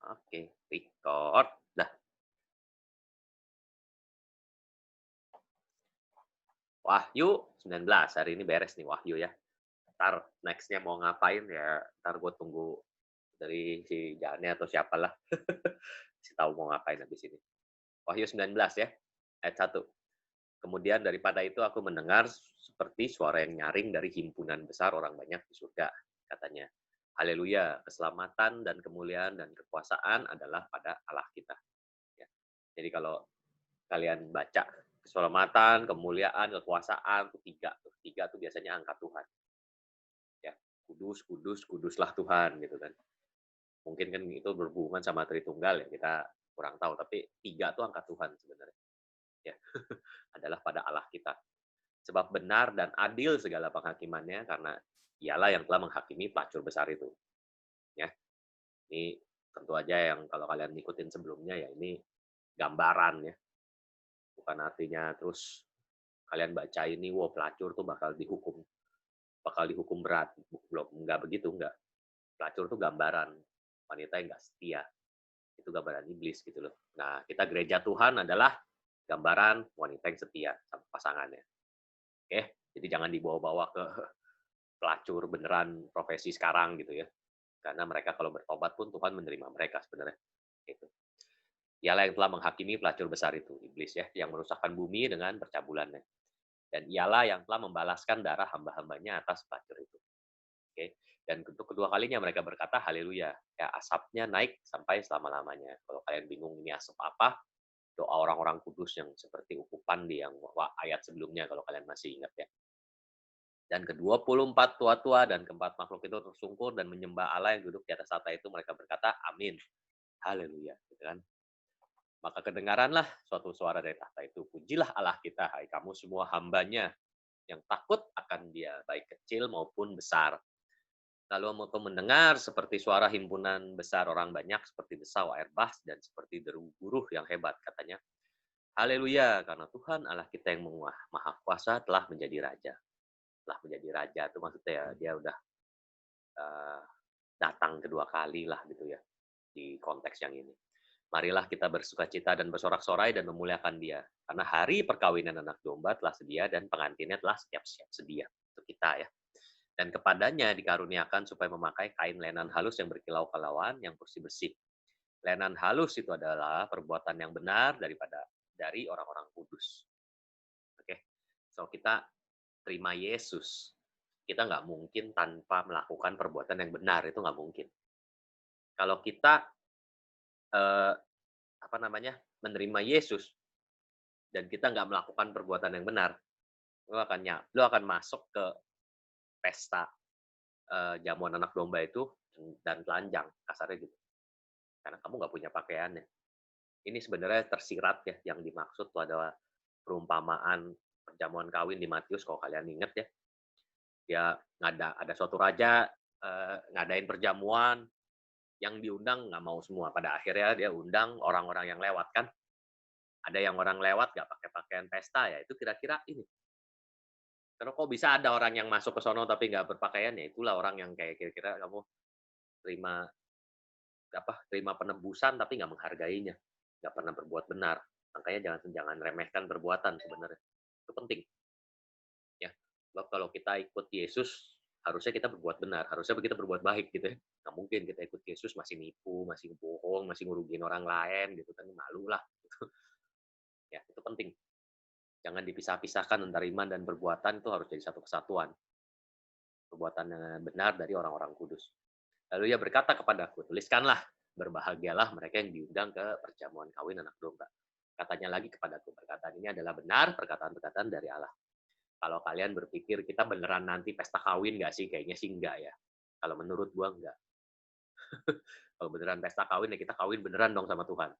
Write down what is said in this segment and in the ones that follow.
Oke, record. Dah. Wahyu 19, hari ini beres nih Wahyu ya. Ntar next-nya mau ngapain ya, ntar gue tunggu dari si Jane atau siapalah. Kasih tahu mau ngapain habis ini. Wahyu 19 ya, ayat 1. Kemudian daripada itu aku mendengar seperti suara yang nyaring dari himpunan besar orang banyak di surga. Katanya, haleluya, keselamatan dan kemuliaan dan kekuasaan adalah pada Allah kita. Ya. Jadi kalau kalian baca keselamatan, kemuliaan, kekuasaan, itu tiga. Tiga itu biasanya angka Tuhan. Ya, kudus, kudus, kuduslah Tuhan gitu kan. Mungkin kan itu berhubungan sama Tritunggal ya, kita kurang tahu. Tapi tiga itu angka Tuhan sebenarnya. Ya, adalah pada Allah kita. Sebab benar dan adil segala penghakimannya karena ialah yang telah menghakimi pelacur besar itu. Ya, ini tentu aja yang kalau kalian ngikutin sebelumnya ya ini gambaran ya, bukan artinya terus kalian baca ini, wow pelacur tuh bakal dihukum berat. Belum, enggak begitu, enggak. Pelacur tuh gambaran wanita yang enggak setia. Itu gambaran iblis gitu loh. Nah, kita gereja Tuhan adalah gambaran wanita yang setia sama pasangannya. Oke, jadi jangan dibawa-bawa ke pelacur beneran profesi sekarang gitu ya. Karena mereka kalau bertobat pun Tuhan menerima mereka sebenarnya. Gitu. Ialah yang telah menghakimi pelacur besar itu, iblis ya, yang merusakkan bumi dengan percabulannya. Dan ialah yang telah membalaskan darah hamba-hambanya atas pelacur itu. Oke. Dan untuk kedua kalinya mereka berkata haleluya. Ya, asapnya naik sampai selama-lamanya. Kalau kalian bingung ini asap apa, doa orang-orang kudus yang seperti ukupan di yang ayat sebelumnya kalau kalian masih ingat ya. Dan ke-24 tua-tua dan keempat makhluk itu tersungkur dan menyembah Allah yang duduk di atas tahta itu, mereka berkata amin. Haleluya, gitu kan. Maka kedengaranlah suatu suara dari tahta itu, pujilah Allah kita, hai kamu semua hambanya yang takut akan dia, baik kecil maupun besar. Lalu aku mendengar seperti suara himpunan besar orang banyak, seperti desau air bah, dan seperti deru buruh yang hebat, katanya. Haleluya, karena Tuhan Allah kita yang maha kuasa telah menjadi raja. Telah menjadi raja, itu maksudnya ya, dia udah uh, datang kedua kali lah gitu ya, di konteks yang ini. Marilah kita bersukacita dan bersorak-sorai dan memuliakan dia. Karena hari perkawinan anak domba telah sedia dan pengantinnya telah siap-siap sedia. Untuk kita ya. Dan kepadanya dikaruniakan supaya memakai kain lenan halus yang berkilau-kilauan, yang bersih-bersih. Lenan halus itu adalah perbuatan yang benar dari orang-orang kudus. Oke, so kita terima Yesus. Kita nggak mungkin tanpa melakukan perbuatan yang benar, itu nggak mungkin. Kalau kita eh, menerima Yesus dan kita nggak melakukan perbuatan yang benar, lo akan masuk ke pesta jamuan anak domba itu dan telanjang, kasarnya gitu. Karena kamu nggak punya pakaiannya. Ini sebenarnya tersirat ya, yang dimaksud itu adalah perumpamaan perjamuan kawin di Matius, kalau kalian ingat ya. Dia ada suatu raja ngadain perjamuan, yang diundang nggak mau semua. Pada akhirnya dia undang orang-orang yang lewat kan. Ada yang orang lewat nggak pakai pakaian pesta ya, itu kira-kira ini. Karena kok bisa ada orang yang masuk ke sono tapi nggak berpakaian, ya itulah orang yang kayak kira-kira kamu terima terima penebusan tapi nggak menghargainya, nggak pernah berbuat benar. Makanya jangan remehkan perbuatan sebenarnya. Itu penting. Ya. Sebab kalau kita ikut Yesus, harusnya kita berbuat benar, harusnya kita berbuat baik gitu ya. Nggak mungkin kita ikut Yesus masih nipu, masih bohong, masih ngurugiin orang lain gitu kan, malu lah. Gitu. Ya, itu penting. Jangan dipisah-pisahkan antara iman dan perbuatan, itu harus jadi satu kesatuan. Perbuatan yang benar dari orang-orang kudus. Lalu ia berkata kepadaku, tuliskanlah, berbahagialah mereka yang diundang ke perjamuan kawin anak domba. Katanya lagi kepadaku, perkataan ini adalah benar, perkataan-perkataan dari Allah. Kalau kalian berpikir kita beneran nanti pesta kawin nggak sih? Kayaknya sih enggak ya. Kalau menurut gua enggak. Kalau beneran pesta kawin ya kita kawin beneran dong sama Tuhan.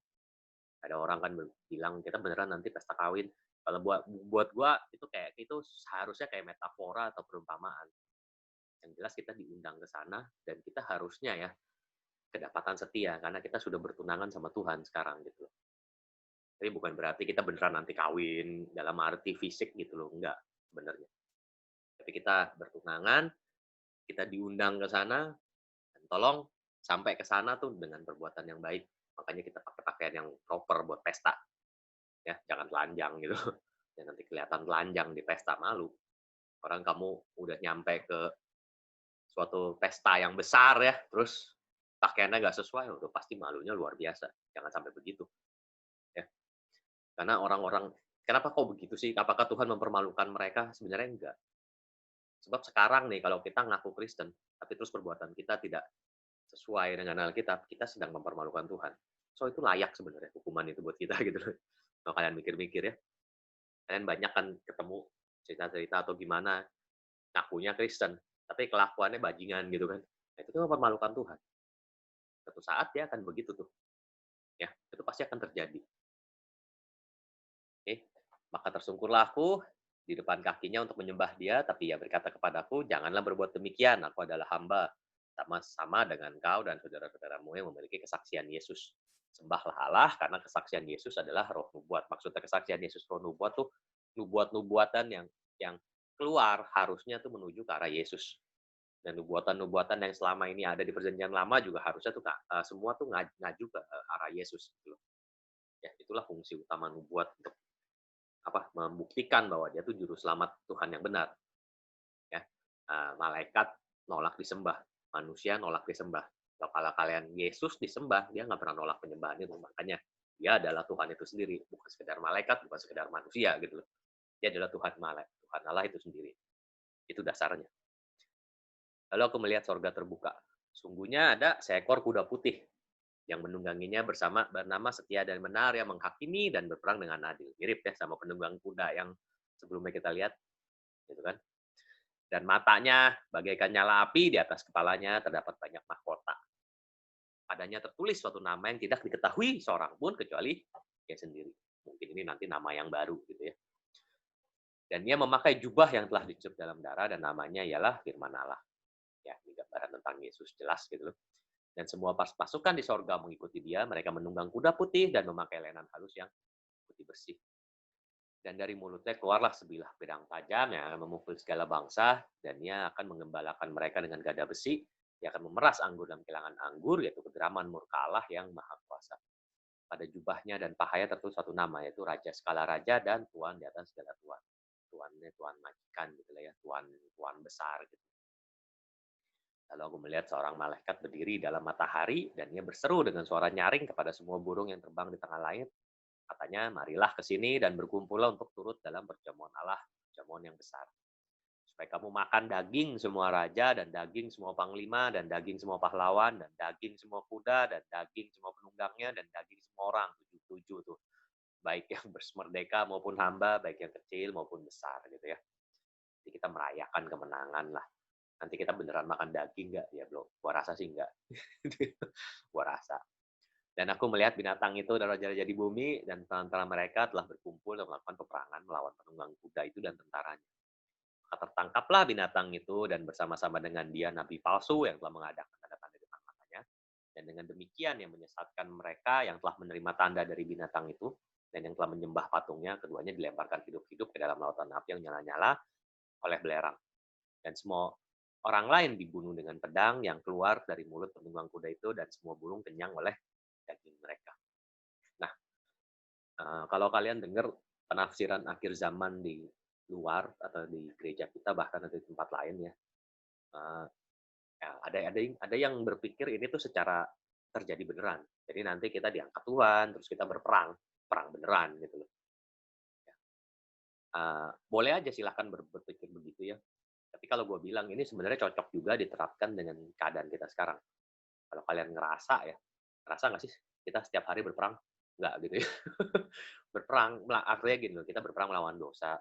Ada orang kan bilang kita beneran nanti pesta kawin. Kalau buat gua itu seharusnya kayak metafora atau perumpamaan. Yang jelas kita diundang ke sana dan kita harusnya ya kedapatan setia karena kita sudah bertunangan sama Tuhan sekarang gitu loh. Tapi bukan berarti kita beneran nanti kawin dalam arti fisik gitu loh, enggak sebenarnya. Tapi kita bertunangan, kita diundang ke sana, dan tolong sampai ke sana tuh dengan perbuatan yang baik. Makanya kita pakai pakaian yang proper buat pesta, ya, jangan telanjang gitu. Jangan nanti kelihatan telanjang di pesta, malu. Orang kamu udah nyampe ke suatu pesta yang besar ya, terus pakaiannya nggak sesuai, udah pasti malunya luar biasa. Jangan sampai begitu, ya. Karena orang-orang, kenapa kok begitu sih? Apakah Tuhan mempermalukan mereka? Sebenarnya enggak. Sebab sekarang nih kalau kita ngaku Kristen, tapi terus perbuatan kita tidak sesuai dengan Alkitab, kita sedang mempermalukan Tuhan. So itu layak sebenarnya hukuman itu buat kita gitu loh. Kalau kalian mikir-mikir ya, kalian banyak kan ketemu cerita-cerita atau gimana, ngakunya Kristen, tapi kelakuannya bajingan gitu kan. Nah, itu tuh mempermalukan Tuhan. Suatu saat dia akan begitu tuh, ya, itu pasti akan terjadi. Oke, maka tersungkurlah aku di depan kakinya untuk menyembah dia, tapi ia berkata kepadaku, janganlah berbuat demikian, aku adalah hamba, sama-sama dengan kau dan saudara-saudaramu yang memiliki kesaksian Yesus. Sembahlah Allah, karena kesaksian Yesus adalah roh nubuat. Maksudnya kesaksian Yesus roh nubuat tuh nubuat-nubuatan yang keluar harusnya tuh menuju ke arah Yesus. Dan nubuatan-nubuatan yang selama ini ada di perjanjian lama juga harusnya tuh semua tuh ngaju ke arah Yesus gitu loh. Ya, itulah fungsi utama nubuat untuk membuktikan bahwa dia tuh juru selamat Tuhan yang benar, ya. Malaikat nolak disembah, manusia nolak disembah. Kalau kalian Yesus disembah, dia nggak pernah nolak penyembahan itu. Makanya dia adalah Tuhan itu sendiri, bukan sekedar malaikat, bukan sekedar manusia gitu loh. Dia adalah Tuhan Allah itu sendiri. Itu dasarnya. Lalu aku melihat sorga terbuka. Sungguhnya ada seekor kuda putih yang menungganginya bernama Setia dan Benar, yang menghakimi dan berperang dengan adil. Mirip ya sama penunggang kuda yang sebelumnya kita lihat, gitu kan. Dan matanya bagaikan nyala api, di atas kepalanya terdapat banyak mahkota. Padanya tertulis suatu nama yang tidak diketahui seorang pun kecuali dia sendiri. Mungkin ini nanti nama yang baru gitu ya. Dan dia memakai jubah yang telah dicup dalam darah dan namanya ialah Firman Allah. Ya, ini gambaran tentang Yesus jelas gitu loh. Dan semua pasukan di sorga mengikuti dia, mereka menunggang kuda putih dan memakai lenan halus yang putih bersih. Dan dari mulutnya keluarlah sebilah pedang tajam yang akan memukul segala bangsa, dan ia akan mengembalakan mereka dengan gada besi. Dia akan memeras anggur dalam kilangan anggur, yaitu kegeraman murka Allah yang maha kuasa. Pada jubahnya dan pahanya tertulis satu nama, yaitu Raja Segala Raja dan Tuan di atas segala Tuan. Tuannya Tuan majikan gitu lah ya, Tuan besar gitu. Lalu aku melihat seorang malaikat berdiri dalam matahari, dan ia berseru dengan suara nyaring kepada semua burung yang terbang di tengah langit. Katanya, marilah ke sini dan berkumpullah untuk turut dalam perjamuan Allah, perjamuan yang besar. Supaya kamu makan daging semua raja, dan daging semua panglima, dan daging semua pahlawan, dan daging semua kuda, dan daging semua penunggangnya, dan daging semua orang. 77 tuh. Baik yang bersemerdeka maupun hamba, baik yang kecil maupun besar gitu ya. Jadi kita merayakan kemenangan lah. Nanti kita beneran makan daging nggak? Ya belum. Gua rasa sih nggak. Gua rasa. Dan aku melihat binatang itu dan raja-raja di bumi, dan antara mereka telah berkumpul dan melakukan peperangan melawan penunggang kuda itu dan tentaranya. Maka tertangkaplah binatang itu, dan bersama-sama dengan dia nabi palsu yang telah mengadakan tanda-tanda di depan matanya. Dan dengan demikian yang menyesatkan mereka yang telah menerima tanda dari binatang itu, dan yang telah menyembah patungnya, keduanya dilemparkan hidup-hidup ke dalam lautan api yang nyala-nyala oleh belerang. Dan semua orang lain dibunuh dengan pedang yang keluar dari mulut penunggang kuda itu, dan semua burung kenyang oleh daging mereka. Nah, kalau kalian dengar penafsiran akhir zaman di luar atau di gereja kita, bahkan di tempat lain ya, eee, ya ada yang berpikir ini tuh secara terjadi beneran. Jadi nanti kita diangkat Tuhan, terus kita berperang, perang beneran gitu loh. Boleh aja silahkan berpikir begitu ya. Tapi kalau gue bilang ini sebenarnya cocok juga diterapkan dengan keadaan kita sekarang. Kalau kalian ngerasa nggak sih kita setiap hari berperang? Nggak gitu ya. Berperang, artinya gini loh, kita berperang melawan dosa,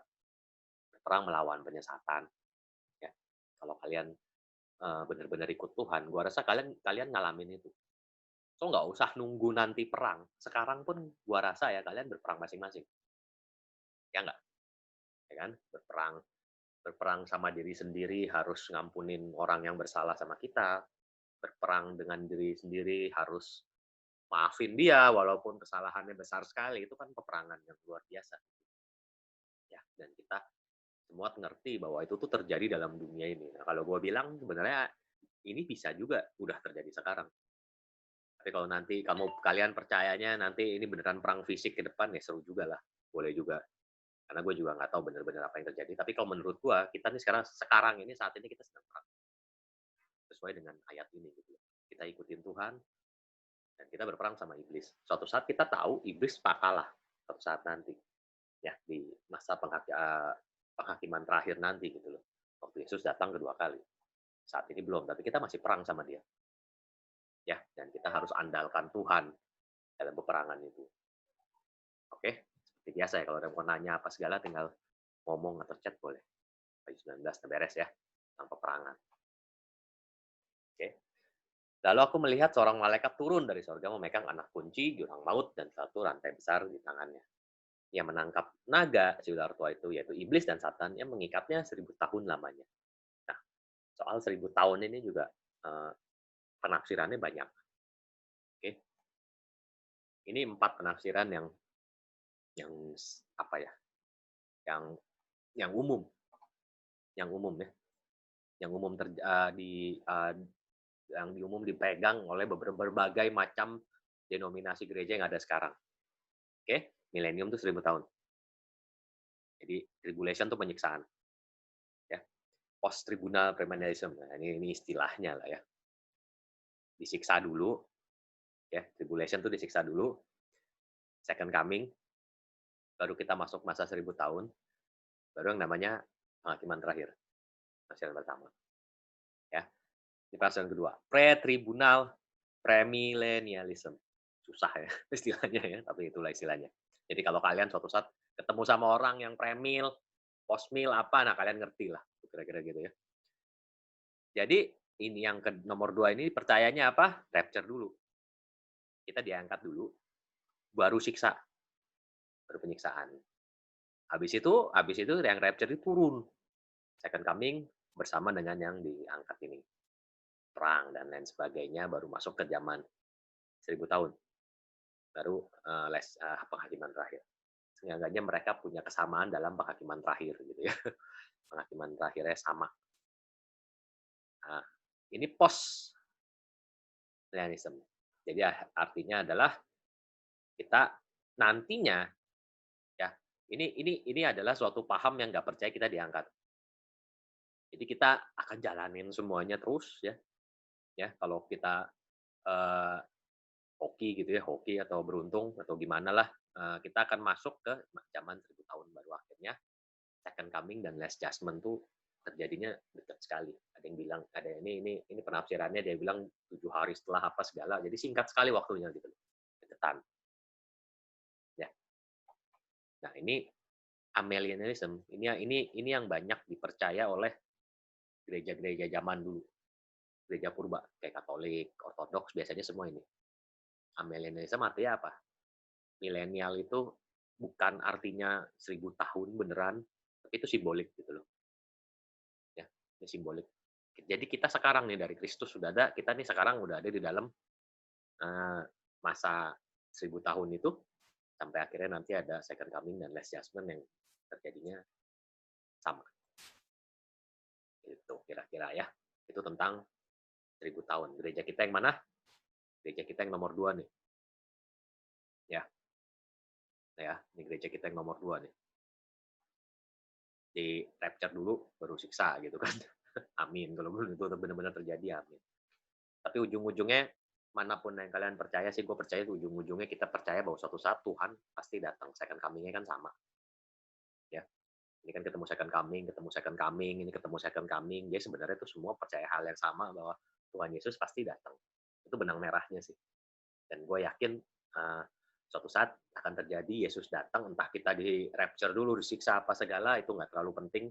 berperang melawan penyesatan. Ya. Kalau kalian benar-benar ikut Tuhan, gua rasa kalian kalian ngalamin itu. So nggak usah nunggu nanti perang. Sekarang pun gua rasa ya kalian berperang masing-masing. Ya nggak? Ya kan? Berperang sama diri sendiri, harus ngampunin orang yang bersalah sama kita. Berperang dengan diri sendiri, harus maafin dia walaupun kesalahannya besar sekali. Itu kan peperangan yang luar biasa. Ya, dan kita semua ngerti bahwa itu tuh terjadi dalam dunia ini. Nah, kalau gue bilang sebenarnya ini bisa juga udah terjadi sekarang. Tapi kalau nanti kalian percayanya nanti ini beneran perang fisik ke depan, ya seru juga lah, boleh juga. Karena gue juga nggak tahu bener-bener apa yang terjadi. Tapi kalau menurut gue, kita nih sekarang ini, saat ini kita sedang perang. Sesuai dengan ayat ini gitu. Kita ikutin Tuhan, dan kita berperang sama iblis. Suatu saat kita tahu iblis kalah suatu saat nanti, ya di masa penghakiman terakhir nanti gitu loh. Waktu Yesus datang kedua kali. Saat ini belum, tapi kita masih perang sama dia. Ya, dan kita harus andalkan Tuhan dalam peperangan itu. Oke, seperti biasa ya, kalau ada yang mau nanya apa segala tinggal ngomong atau chat boleh. Pagi 19 udah beres ya, tentang peperangan. Oke. Lalu aku melihat seorang malaikat turun dari surga memegang anak kunci, jurang maut, dan satu rantai besar di tangannya. Ia menangkap naga, si ular tua itu, yaitu iblis dan Satan, yang mengikatnya 1000 tahun lamanya. Nah, soal 1000 tahun ini juga penafsirannya banyak. Oke. Ini 4 penafsiran yang apa ya? Yang yang umum, yang umum ya, yang umum yang diumum dipegang oleh berbagai macam denominasi gereja yang ada sekarang. Oke, milenium itu 1000 tahun. Jadi tribulation itu penyiksaan. Ya, post tribunal premillennialism. Nah, ini istilahnya lah ya. Disiksa dulu, ya, tribulation itu disiksa dulu, second coming, baru kita masuk masa 1000 tahun, baru yang namanya penghakiman terakhir, penafsiran pertama. Ya, ini penafsiran kedua, pre-tribunal premillennialism. Susah ya istilahnya ya, tapi itulah istilahnya. Jadi kalau kalian suatu saat ketemu sama orang yang premil, postmil apa, nah kalian ngerti lah, kira-kira gitu ya. Jadi ini yang nomor 2 ini percayanya apa? Rapture dulu. Kita diangkat dulu, baru siksa, baru penyiksaan. Habis itu yang rapture itu turun. Second coming bersama dengan yang diangkat ini. Perang dan lain sebagainya, baru masuk ke zaman 1000 tahun. Baru penghakiman terakhir. Seenggaknya mereka punya kesamaan dalam penghakiman terakhir gitu ya. Penghakiman terakhirnya sama. Nah, ini post millennialism. Jadi artinya adalah kita nantinya ya, ini adalah suatu paham yang nggak percaya kita diangkat. Jadi kita akan jalanin semuanya terus ya. Ya, kalau kita eh, hoki gitu ya, hoki atau beruntung atau gimana lah, kita akan masuk ke zaman 1000 tahun baru akhirnya second coming dan last judgment tuh terjadinya dekat sekali. Ada yang bilang, ada ini penafsirannya, dia bilang 7 hari setelah apa segala, jadi singkat sekali waktunya gitu, deketan. Ya. Nah ini amillennialism, ini yang banyak dipercaya oleh gereja-gereja zaman dulu, gereja purba kayak Katolik, Ortodoks biasanya semua ini. Amillennialism artinya apa? Milenial itu bukan artinya 1000 tahun beneran, tapi itu simbolik gitu loh. Ya, ini simbolik. Jadi kita sekarang nih dari Kristus sudah ada, kita nih sekarang udah ada di dalam masa 1000 tahun itu, sampai akhirnya nanti ada second coming dan last judgment yang terjadinya sama. Itu kira-kira ya. Itu tentang 1000 tahun. Gereja kita yang mana? Gereja kita yang nomor 2 nih. Ya. Ya, ini gereja kita yang nomor 2 nih. Di rapture dulu, baru siksa gitu kan. Amin. Kalau itu benar-benar terjadi, amin. Tapi ujung-ujungnya, manapun yang kalian percaya sih, gue percaya ujung-ujungnya kita percaya bahwa suatu saat Tuhan pasti datang. Second coming-nya kan sama. Ya. Ini kan ketemu second coming, ini ketemu second coming. Jadi sebenarnya itu semua percaya hal yang sama bahwa Tuhan Yesus pasti datang. Itu benang merahnya sih. Dan gue yakin suatu saat akan terjadi Yesus datang, entah kita di rapture dulu, disiksa apa segala, itu nggak terlalu penting.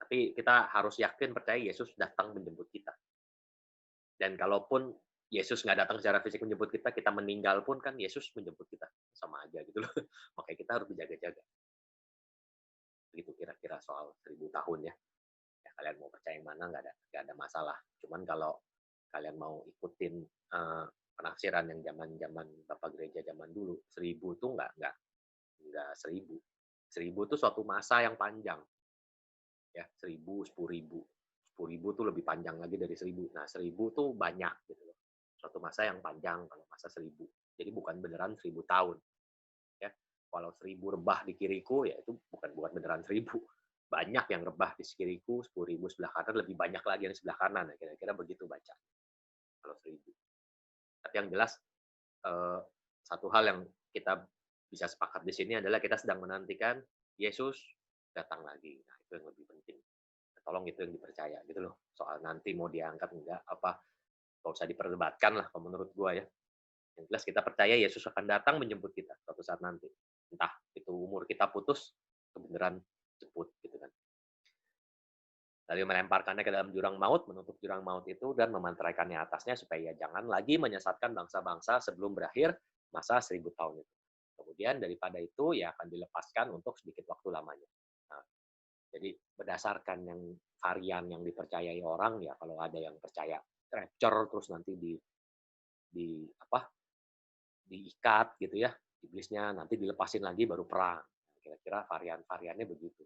Tapi kita harus yakin percaya Yesus datang menjemput kita. Dan kalaupun Yesus nggak datang secara fisik menjemput kita, kita meninggal pun kan Yesus menjemput kita. Sama aja gitu loh. Makanya kita harus berjaga-jaga. Begitu kira-kira soal 1000 tahun ya. Ya kalian mau percaya yang mana nggak ada masalah. Cuman kalau kalian mau ikutin penafsiran yang zaman Bapak Gereja zaman dulu, 1000 tuh nggak 1000. 1000 tuh suatu masa yang panjang. Ya, 1000, 10.000. 10.000 tuh lebih panjang lagi dari 1.000. Nah, 1.000 tuh banyak gitu loh. Suatu masa yang panjang kalau masa 1.000. Jadi bukan beneran 1.000 tahun. Ya, kalau 1.000 rebah di kiriku, ya itu bukan bukan beneran 1.000. Banyak yang rebah di kiriku, 10.000 sebelah kanan, lebih banyak lagi yang sebelah kanan. Nah, kira-kira begitu baca. Kalau 1.000. Tapi yang jelas, eh, satu hal yang kita bisa sepakat di sini adalah kita sedang menantikan Yesus datang lagi. Nah, itu yang lebih penting. Tolong itu yang dipercaya gitu loh. Soal nanti mau diangkat enggak, apa, nggak usah diperdebatkan lah kalau menurut gua ya. Yang jelas kita percaya Yesus akan datang menjemput kita suatu saat nanti. Entah itu umur kita putus, kebenaran jemput gitu kan. Lalu melemparkannya ke dalam jurang maut, menutup jurang maut itu dan memantraikannya atasnya supaya jangan lagi menyesatkan bangsa-bangsa sebelum berakhir masa 1.000 tahun itu. Kemudian daripada itu ya akan dilepaskan untuk sedikit waktu lamanya. Nah, jadi berdasarkan yang varian yang dipercayai orang ya kalau ada yang percaya rapture terus nanti di apa diikat gitu ya iblisnya nanti dilepasin lagi baru perang. Kira-kira varian-variannya begitu.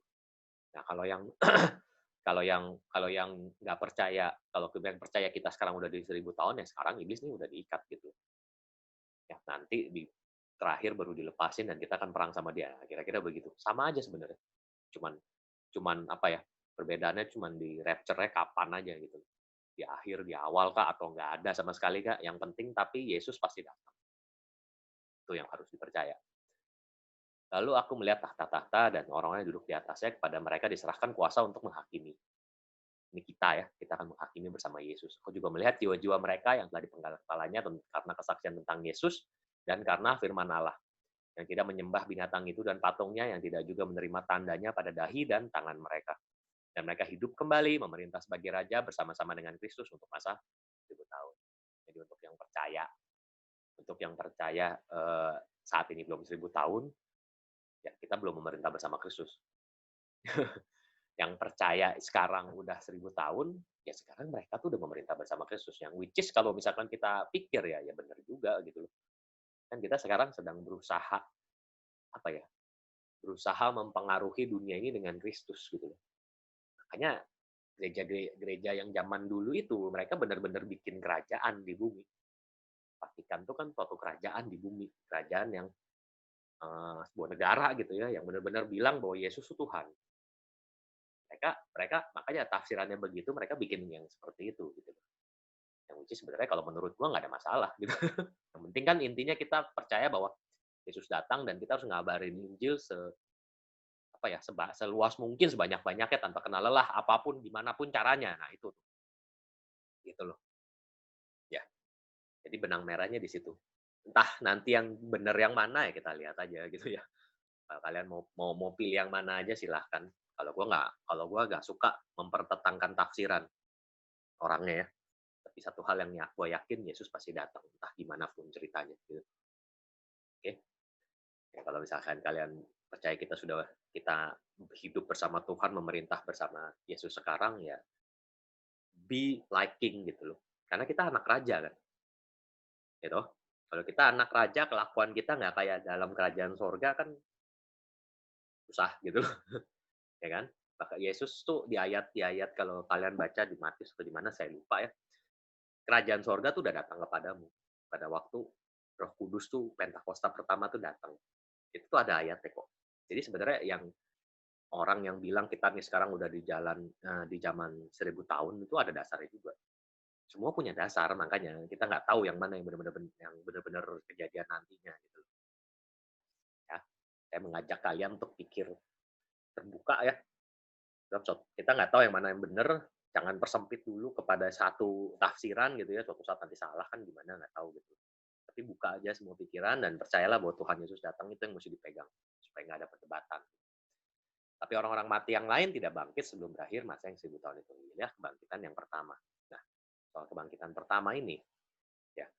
Nah, kalau yang nggak percaya, kalau yang percaya kita sekarang udah di 1.000 tahun, ya sekarang iblis nih udah diikat gitu. Ya nanti di terakhir baru dilepasin dan kita akan perang sama dia. Nah, kira-kira begitu. Sama aja sebenarnya. Cuman cuman apa ya? Perbedaannya cuman di rapture-nya kapan aja gitu. Di akhir, di awal kah atau nggak ada sama sekali kah? Yang penting tapi Yesus pasti datang. Itu yang harus dipercaya. Lalu aku melihat tahta-tahta dan orang-orang yang duduk di atasnya, kepada mereka diserahkan kuasa untuk menghakimi. Ini kita ya, kita akan menghakimi bersama Yesus. Aku juga melihat jiwa-jiwa mereka yang telah dipenggal kepalanya karena kesaksian tentang Yesus dan karena firman Allah, yang tidak menyembah binatang itu dan patungnya, yang tidak juga menerima tandanya pada dahi dan tangan mereka. Dan mereka hidup kembali memerintah sebagai raja bersama-sama dengan Kristus untuk masa 1.000 tahun. Jadi untuk yang percaya saat ini belum 1.000 tahun, ya kita belum memerintah bersama Kristus. Yang percaya sekarang udah 1.000 tahun, ya sekarang mereka tuh udah memerintah bersama Kristus. Yang which is kalau misalkan kita pikir ya benar juga gitu loh. Kan kita sekarang sedang berusaha apa ya? Berusaha mempengaruhi dunia ini dengan Kristus gitu loh. Makanya gereja-gereja yang zaman dulu itu mereka benar-benar bikin kerajaan di bumi. Vatikan itu kan suatu kerajaan di bumi, kerajaan yang sebuah negara gitu ya, yang benar-benar bilang bahwa Yesus itu Tuhan. Mereka makanya tafsirannya begitu, mereka bikin yang seperti itu gitu. Yang which is sebenarnya kalau menurut gua nggak ada masalah gitu. Yang penting kan intinya kita percaya bahwa Yesus datang dan kita harus ngabarin Injil apa ya, seluas mungkin, sebanyak-banyaknya tanpa kenal lelah, apapun, dimanapun caranya. Nah itu, gitu loh. Ya, jadi benang merahnya di situ. Entah nanti yang benar yang mana ya kita lihat aja gitu ya. Kalau kalian mau mau mau pilih yang mana aja silahkan. Kalau gua nggak suka mempertentangkan tafsiran orangnya ya. Tapi satu hal yang gue yakin Yesus pasti datang, entah gimana pun ceritanya. Gitu. Oke, ya, kalau misalkan kalian percaya kita hidup bersama Tuhan, memerintah bersama Yesus sekarang, ya be like King gitu loh. Karena kita anak raja kan, gitu. Kalau kita anak raja, kelakuan kita nggak kayak dalam kerajaan sorga kan susah gitu loh, ya kan? Maka Yesus tuh di ayat kalau kalian baca di Matius atau di mana saya lupa ya, kerajaan sorga tuh udah datang kepadamu pada waktu Roh Kudus tuh Pentakosta pertama tuh datang. Itu tuh ada ayatnya kok. Jadi sebenarnya yang orang yang bilang kita nih sekarang udah di jalan di zaman 1.000 tahun itu ada dasarnya juga. Semua punya dasar, makanya kita nggak tahu yang mana yang benar-benar kejadian nantinya gitu. Ya, saya mengajak kalian untuk pikir terbuka ya. Kita nggak tahu yang mana yang benar, jangan persempit dulu kepada satu tafsiran gitu ya. Suatu saat nanti salah kan gimana nggak tahu gitu. Tapi buka aja semua pikiran dan percayalah bahwa Tuhan Yesus datang itu yang mesti dipegang supaya nggak ada perdebatan. Tapi orang-orang mati yang lain tidak bangkit sebelum berakhir masa yang 1.000 tahun itu. Inilah kebangkitan yang pertama. Nah, soal kebangkitan pertama ini, ya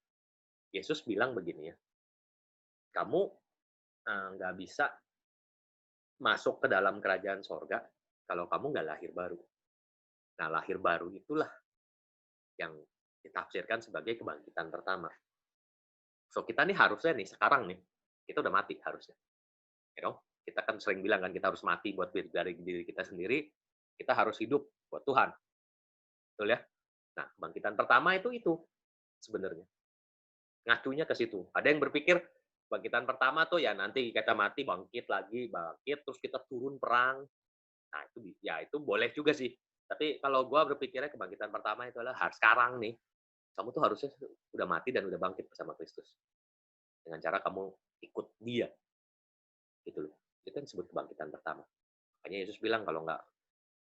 Yesus bilang begini ya, kamu nggak bisa masuk ke dalam kerajaan sorga kalau kamu nggak lahir baru. Nah, lahir baru itulah yang ditafsirkan sebagai kebangkitan pertama. So, kita nih harusnya nih, sekarang nih, kita udah mati harusnya. You know? Kita kan sering bilang kan kita harus mati buat dari diri kita sendiri, kita harus hidup buat Tuhan. betul ya? Nah, kebangkitan pertama itu sebenarnya, ngacunya ke situ. Ada yang berpikir kebangkitan pertama tuh ya nanti kita mati bangkit lagi, bangkit terus kita turun perang. Nah, itu ya itu boleh juga sih. Tapi kalau gua berpikirnya kebangkitan pertama itu adalah sekarang nih, kamu tuh harusnya udah mati dan udah bangkit bersama Kristus. Dengan cara kamu ikut Dia, gitu loh. Itu yang disebut kebangkitan pertama. Makanya Yesus bilang kalau nggak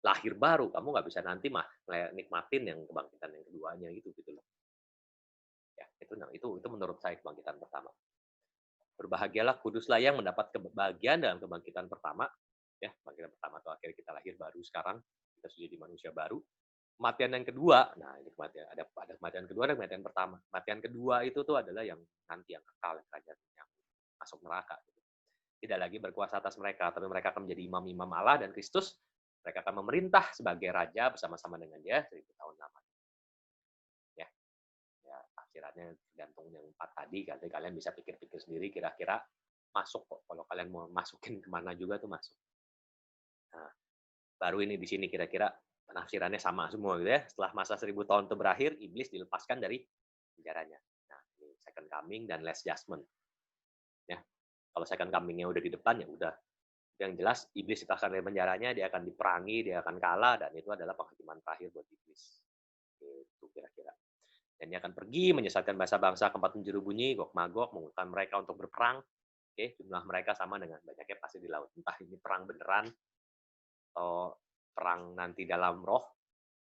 lahir baru, kamu nggak bisa nanti mah nikmatin yang kebangkitan yang keduanya gitu loh. Ya, itu menurut saya kebangkitan pertama. Berbahagialah kuduslah yang mendapat kebahagiaan dalam kebangkitan pertama, ya, kebangkitan pertama itu akhirnya kita lahir baru sekarang, kita sudah jadi manusia baru. Kematian yang kedua, nah ini kematian ada kematian kedua dan kematian pertama. Kematian kedua itu tuh adalah yang nanti yang kekal, yang masuk neraka. Gitu. Tidak lagi berkuasa atas mereka, tapi mereka akan menjadi imam-imam Allah dan Kristus. Mereka akan memerintah sebagai raja bersama-sama dengan Dia 1000 tahun lamanya. Ya, ya tafsirannya tergantung yang 4 tadi. Nanti kalian bisa pikir-pikir sendiri kira-kira masuk kok. Kalau kalian mau masukin kemana juga tuh masuk. Nah, baru ini di sini kira-kira penafsirannya sama semua gitu ya. Setelah masa 1000 tahun itu berakhir, iblis dilepaskan dari penjaranya. Nah, ini second coming dan last judgment. Ya, kalau second coming-nya udah di depan ya udah. Yang jelas iblis dilepaskan dari penjaranya, dia akan diperangi, dia akan kalah dan itu adalah penghakiman terakhir buat iblis. Itu kira-kira. Dan dia akan pergi menyesatkan bangsa-bangsa ke 4 penjuru bunyi, Gog Magog, mengumpulkan mereka untuk berperang. Oke, jumlah mereka sama dengan banyaknya pasti di laut. Entah ini perang beneran atau perang nanti dalam roh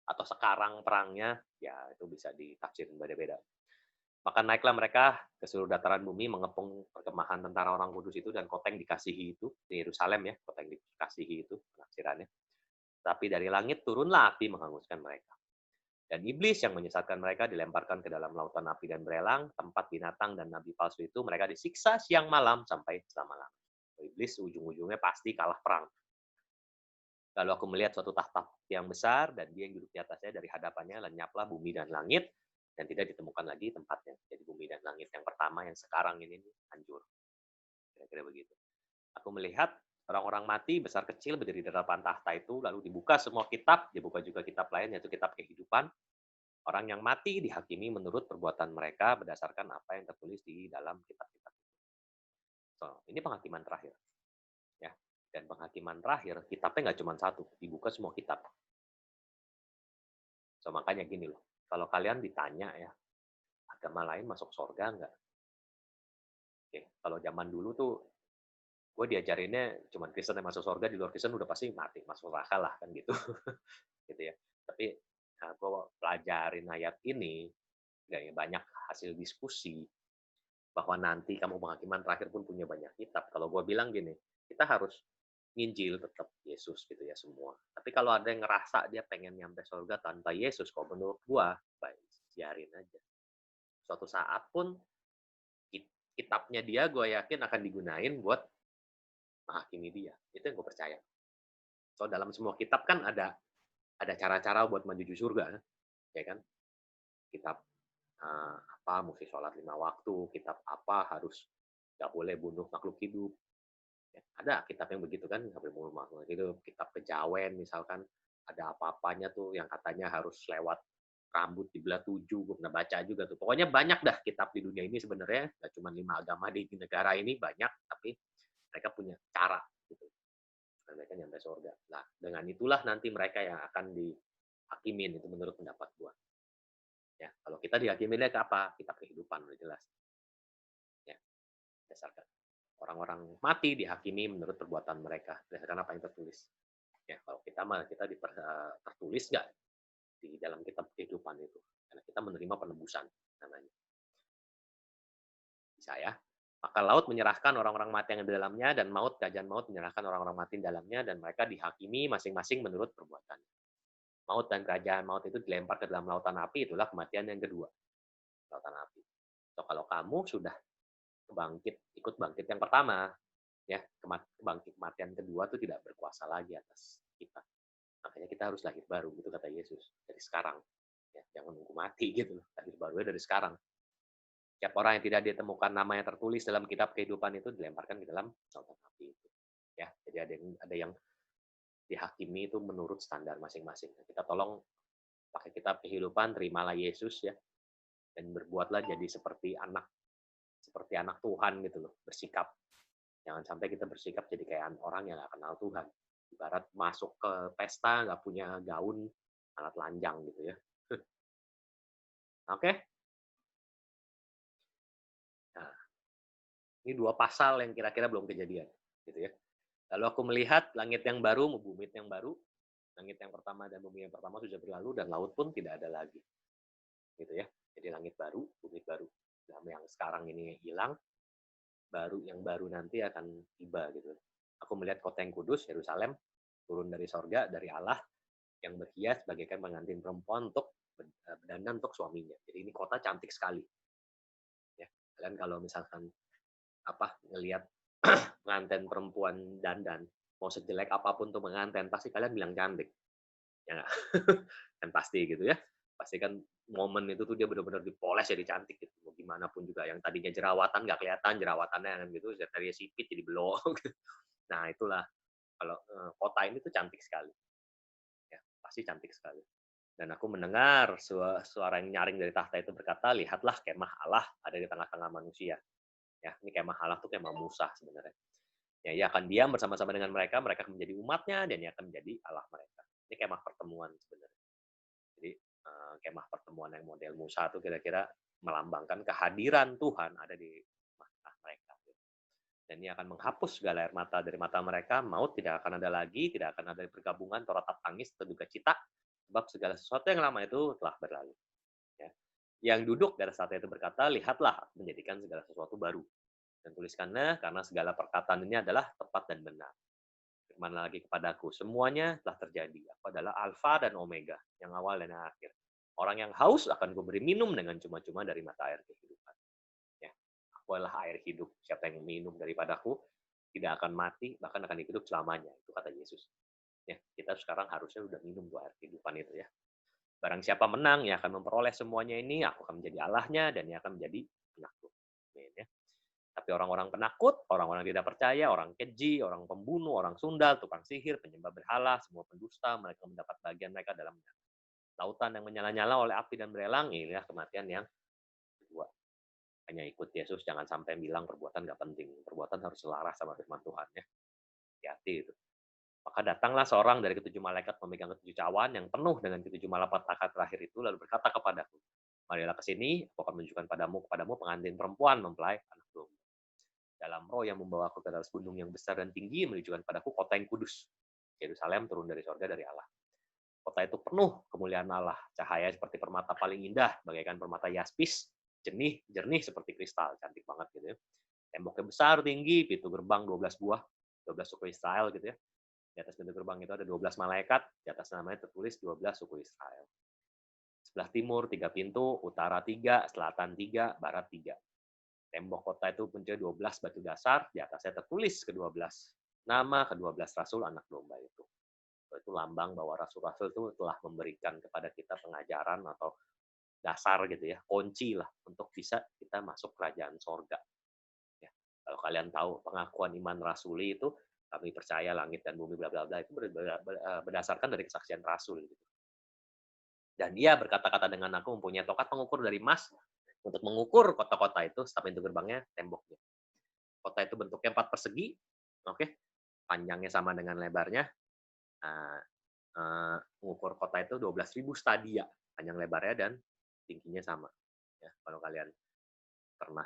atau sekarang perangnya, ya itu bisa ditafsirin beda-beda. Maka naiklah mereka ke seluruh dataran bumi mengepung perkemahan tentara orang kudus itu dan kota yang dikasihi itu di Yerusalem ya, kota yang dikasihi itu penafsirannya. Tapi dari langit turunlah api menghanguskan mereka. Dan iblis yang menyesatkan mereka dilemparkan ke dalam lautan api dan berelang, tempat binatang dan nabi palsu itu mereka disiksa siang malam sampai selama-lamanya. Iblis ujung-ujungnya pasti kalah perang. Lalu aku melihat suatu tahta yang besar dan dia yang duduk di atasnya, dari hadapannya lenyaplah bumi dan langit dan tidak ditemukan lagi tempatnya. Jadi bumi dan langit yang pertama yang sekarang ini hancur. Kira-kira begitu. Aku melihat orang-orang mati besar kecil berdiri di depan tahta itu, lalu dibuka semua kitab, dibuka juga kitab lain yaitu kitab kehidupan. Orang yang mati dihakimi menurut perbuatan mereka berdasarkan apa yang tertulis di dalam kitab-kitab. So, ini penghakiman terakhir. Ya. Dan penghakiman terakhir, kitabnya nggak cuma satu, dibuka semua kitab. So, makanya gini loh, kalau kalian ditanya ya, agama lain masuk surga nggak? Oke, kalau zaman dulu tuh, gue diajarinnya cuma Kristen yang masuk surga, di luar Kristen udah pasti mati, masuk neraka lah, kan gitu. Gitu ya. Tapi, nah, gue pelajarin ayat ini, banyak hasil diskusi, bahwa nanti kamu penghakiman terakhir pun punya banyak kitab. Kalau gue bilang gini, kita harus nginjil tetap Yesus gitu ya semua. Tapi kalau ada yang ngerasa dia pengen nyampe surga tanpa Yesus, kalau menurut gue, baik, biarin aja. Suatu saat pun kitabnya dia gue yakin akan digunain buat menghakimi dia. Itu yang gue percaya. So dalam semua kitab kan ada cara-cara buat menuju surga, ya kan? Kitab apa mesti sholat 5 waktu, kitab apa harus nggak boleh bunuh makhluk hidup. Ya, ada kitab yang begitu kan, nggak boleh bunuh makhluk hidup. Kitab kejawen misalkan, ada apa-apanya tuh yang katanya harus lewat rambut dibelah 7, gue pernah baca juga tuh. Pokoknya banyak dah kitab di dunia ini sebenarnya, nggak cuma 5 agama di negara ini, banyak, tapi mereka punya cara gitu. Dan mereka nyampe surga. Nah, dengan itulah nanti mereka yang akan dihakimin, itu menurut pendapat gua. Ya, kalau kita dihakiminnya ke apa? Kitab kehidupan, udah jelas. Ya, berdasarkan orang-orang mati dihakimi menurut perbuatan mereka, berdasarkan apa yang tertulis. Ya, kalau kita mah kita tertulis nggak di dalam kitab kehidupan itu, karena kita menerima penebusan namanya. Bisa ya. Maka laut menyerahkan orang-orang mati yang di dalamnya, dan kerajaan maut menyerahkan orang-orang mati di dalamnya, dan mereka dihakimi masing-masing menurut perbuatannya. Maut dan kerajaan maut itu dilempar ke dalam lautan api, itulah kematian yang kedua. Lautan api. So, kalau kamu sudah ikut bangkit yang pertama, ya kematian kedua itu tidak berkuasa lagi atas kita. Makanya kita harus lahir baru, itu kata Yesus, dari sekarang. Ya, jangan nunggu mati gitu loh, lahir barunya dari sekarang. Setiap orang yang tidak ditemukan nama yang tertulis dalam kitab kehidupan itu dilemparkan ke dalam lautan api itu. Ya, jadi ada yang dihakimi itu menurut standar masing-masing. Kita tolong pakai kitab kehidupan, terimalah Yesus ya, dan berbuatlah jadi seperti anak Tuhan gitu loh, bersikap. Jangan sampai kita bersikap jadi kayak orang yang nggak kenal Tuhan. Ibarat masuk ke pesta nggak punya gaun, alat telanjang gitu ya. Oke? Nah, ini 2 pasal yang kira-kira belum kejadian, gitu ya. Lalu aku melihat langit yang baru, bumi yang baru. Langit yang pertama dan bumi yang pertama sudah berlalu dan laut pun tidak ada lagi. Gitu ya. Jadi langit baru, bumi baru. Dan yang sekarang ini hilang, yang baru nanti akan tiba gitu. Aku melihat kota yang kudus, Yerusalem, turun dari sorga, dari Allah, yang berhias bagaikan pengantin perempuan untuk berdandan untuk suaminya. Jadi ini kota cantik sekali. Ya, kalian kalau misalkan ngelihat pengantin perempuan dandan, mau sejelek apapun tuh pengantin, pasti kalian bilang cantik. Ya nggak? Kan pasti gitu ya. Pasti kan momen itu tuh dia benar-benar dipoles jadi cantik gitu. Mau gimana pun juga yang tadinya jerawatan nggak kelihatan jerawatannya kan gitu, dari sipit jadi belok. Nah itulah kalau kota ini tuh cantik sekali. Ya, pasti cantik sekali. Dan aku mendengar suara yang nyaring dari tahta itu berkata, lihatlah kemah Allah ada di tengah-tengah manusia. Ya, ini kemah Allah tuh kemah Musa sebenarnya. Ya, ia akan diam bersama-sama dengan mereka, mereka akan menjadi umatnya, dan ia akan menjadi Allah mereka. Ini kemah pertemuan sebenarnya. Jadi, kemah pertemuan yang model Musa itu kira-kira melambangkan kehadiran Tuhan ada di tengah mereka. Dan ia akan menghapus segala air mata dari mata mereka, maut tidak akan ada lagi, tidak akan ada pergabungan, ratap tangis, atau duka cita, sebab segala sesuatu yang lama itu telah berlalu. Ya. Yang duduk dari saat itu berkata, lihatlah, menjadikan segala sesuatu baru. Dan tuliskannya, karena segala perkataan ini adalah tepat dan benar. Firman lagi kepadaku, semuanya telah terjadi. Aku adalah Alfa dan Omega, yang awal dan yang akhir. Orang yang haus akan kuberi minum dengan cuma-cuma dari mata air kehidupan. Ya, aku adalah air hidup. Siapa yang minum daripadaku tidak akan mati, bahkan akan hidup selamanya. Itu kata Yesus. Ya, kita sekarang harusnya sudah minum tuh air kehidupan itu ya. Barang siapa menang, ia akan memperoleh semuanya ini. Aku akan menjadi Allahnya dan ia akan menjadi anakku. Ya. Tapi orang-orang penakut, orang-orang tidak percaya, orang keji, orang pembunuh, orang sundal, tukang sihir, penyembah berhala, semua pendusta, mereka mendapat bagian mereka dalam lautan yang menyala-nyala oleh api dan berelang. Inilah kematian yang kedua. Hanya ikut Yesus, jangan sampai bilang perbuatan nggak penting. Perbuatan harus selaras sama firman Tuhan ya. Hati-hati itu. Maka datanglah seorang dari ketujuh malaikat memegang ketujuh cawan yang penuh dengan ketujuh malapetaka terakhir itu, lalu berkata kepadaku, marilah ke sini, aku akan menunjukkan kepadamu pengantin perempuan mempelai anak domba. Dalam roh yang membawaku ke atas gunung yang besar dan tinggi, menunjukkan padaku kota yang kudus. Yerusalem turun dari sorga dari Allah. Kota itu penuh kemuliaan Allah, cahaya seperti permata paling indah, bagaikan permata yaspis, jernih seperti kristal, cantik banget gitu ya. Temboknya besar, tinggi, pintu gerbang 12 buah, 12 suku Israel gitu ya. Di atas pintu gerbang itu ada 12 malaikat, di atas namanya tertulis 12 suku Israel. Sebelah timur 3 pintu, utara 3, selatan 3, barat 3. Tembok kota itu punya 12 batu dasar, di atasnya tertulis ke-12 nama ke-12 rasul anak domba itu. Itu lambang bahwa rasul-rasul itu telah memberikan kepada kita pengajaran atau dasar gitu ya, kunci lah untuk bisa kita masuk kerajaan sorga. Ya. Kalau kalian tahu pengakuan iman rasuli itu, kami percaya langit dan bumi bla bla bla itu berdasarkan dari kesaksian rasul gitu. Dan dia berkata-kata dengan aku mempunyai tongkat pengukur dari emas untuk mengukur kota-kota itu, setiap pintu gerbangnya, temboknya. Kota itu bentuknya 4 persegi, oke, panjangnya sama dengan lebarnya. Nah, mengukur kota itu 12.000 stadia, panjang lebarnya dan tingginya sama. Ya, kalau kalian pernah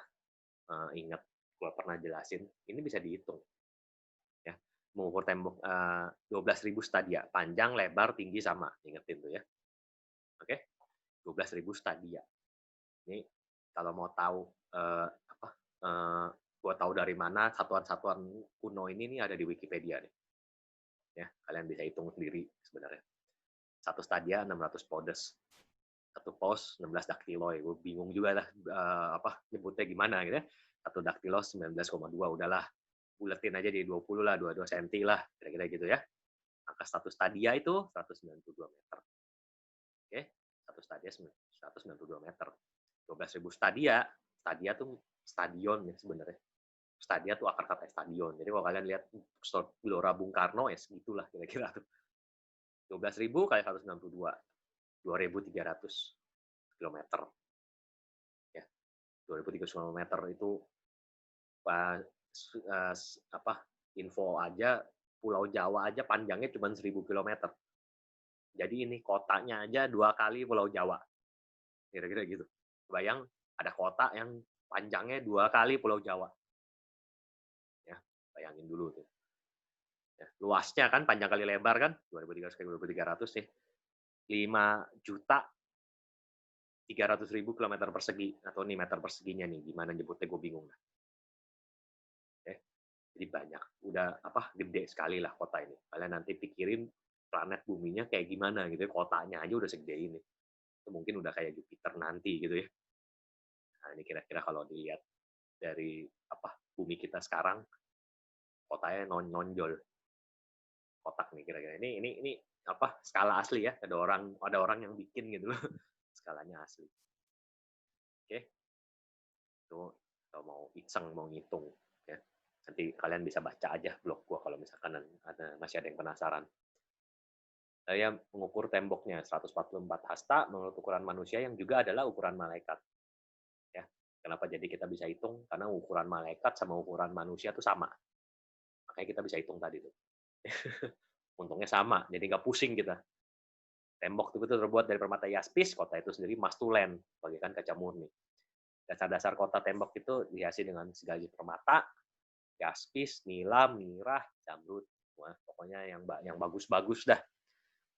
ingat, gue pernah jelasin, ini bisa dihitung. Ya, mengukur tembok 12.000 stadia, panjang, lebar, tinggi sama, ingetin tuh ya. Oke, 12.000 stadia. Ini kalau mau tahu gue tahu dari mana satuan-satuan kuno ini nih ada di Wikipedia nih. Ya, kalian bisa hitung sendiri sebenarnya. Satu stadia 600 podes. Satu pos 16 daktiloi. Gue bingung juga lah nyebutnya gimana gitu ya. Satu daktilos 19,2 udahlah. Buletin aja di 20 lah, 22 cm lah, kira-kira gitu ya. Maka satu stadia itu 192 meter. Oke, satu stadia 192 meter. 12.000 stadia tuh stadion ya sebenarnya. Stadia tuh akar kata stadion. Jadi kalau kalian lihat Gelora Bung Karno ya segitulah kira-kira tuh. 12.000 kali 162. 2.300 kilometer. Ya, 2.300 kilometer itu apa, info aja, Pulau Jawa aja panjangnya cuma 1.000 kilometer. Jadi ini kotanya aja 2 kali Pulau Jawa, kira-kira gitu. Bayang ada kota yang panjangnya 2 kali Pulau Jawa. Ya, bayangin dulu tuh. Ya, luasnya kan panjang kali lebar kan, 2.300 kali 2.300 nih. 5.300.000 kilometer persegi, atau nih meter perseginya nih, gimana nyebutnya gue bingung. Jadi banyak, udah apa, gede sekali lah kota ini. Kalian nanti pikirin planet buminya kayak gimana gitu ya, kotanya aja udah segede ini. Itu mungkin udah kayak Jupiter nanti gitu ya. Nah, ini kira-kira kalau dilihat dari apa, bumi kita sekarang, kotanya nonjol. Kotak nih kira-kira. Ini apa, skala asli ya. Ada orang yang bikin gitu loh. Skalanya asli. Oke. Itu kalau mau iseng, mau ngitung ya. Nanti kalian bisa baca aja blog gua kalau misalkan masih ada yang penasaran. Saya mengukur temboknya 144 hasta menurut ukuran manusia yang juga adalah ukuran malaikat. Ya, kenapa jadi kita bisa hitung? Karena ukuran malaikat sama ukuran manusia itu sama. Makanya kita bisa hitung tadi tuh. Untungnya sama, jadi nggak pusing kita. Tembok itu terbuat dari permata jaspis, kota itu sendiri mastulen, bagaikan kaca murni. Dasar-dasar kota tembok itu dihiasi dengan segala jenis permata, jaspis, nilam, mirah, zamrud. Wah, pokoknya yang bagus-bagus dah.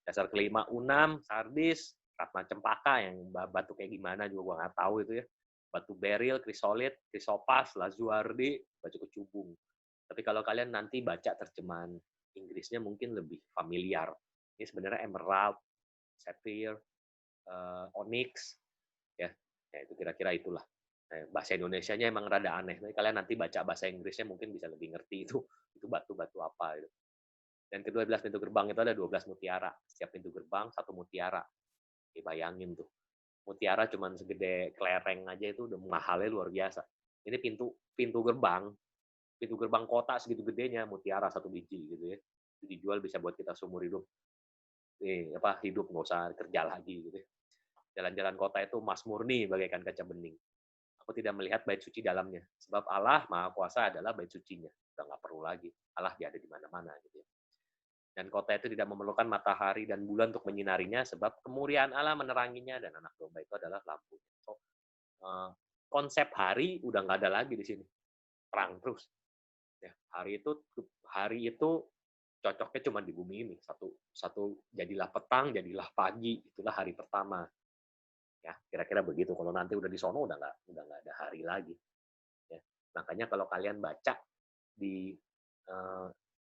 Dasar kelima unam, sardis, ratna cempaka yang batu kayak gimana juga gua nggak tahu itu ya. Batu beril, krisolit, krisopas, lazuardi, batu kecubung. Tapi kalau kalian nanti baca terjemahan Inggrisnya mungkin lebih familiar. Ini sebenarnya emerald, sapphire, onyx, ya. Ya itu kira-kira itulah. Bahasa Indonesianya emang rada aneh. Tapi kalian nanti baca bahasa Inggrisnya mungkin bisa lebih ngerti itu batu-batu apa gitu. Dan ke-12 pintu gerbang itu ada 12 mutiara. Setiap pintu gerbang satu mutiara. Bayangin tuh. Mutiara cuma segede kelereng aja itu udah mahalnya luar biasa. Ini pintu gerbang kota segitu gedenya, mutiara satu biji gitu ya. Itu dijual bisa buat kita seumur hidup. Hidup nggak usah kerja lagi gitu ya. Jalan-jalan kota itu emas murni bagaikan kaca bening. Aku tidak melihat bait suci dalamnya. Sebab Allah Maha Kuasa adalah bait sucinya. Udah nggak perlu lagi. Allah dia ada di mana-mana gitu ya. Dan kota itu tidak memerlukan matahari dan bulan untuk menyinarinya, sebab kemuliaan Allah meneranginya, dan anak domba itu adalah lampunya. So, konsep hari udah nggak ada lagi di sini. Terang terus. Ya, hari itu cocoknya cuma di bumi ini. Satu jadilah petang, jadilah pagi, itulah hari pertama. Ya, kira-kira begitu. Kalau nanti udah di sono udah nggak ada hari lagi. Ya. Makanya kalau kalian baca di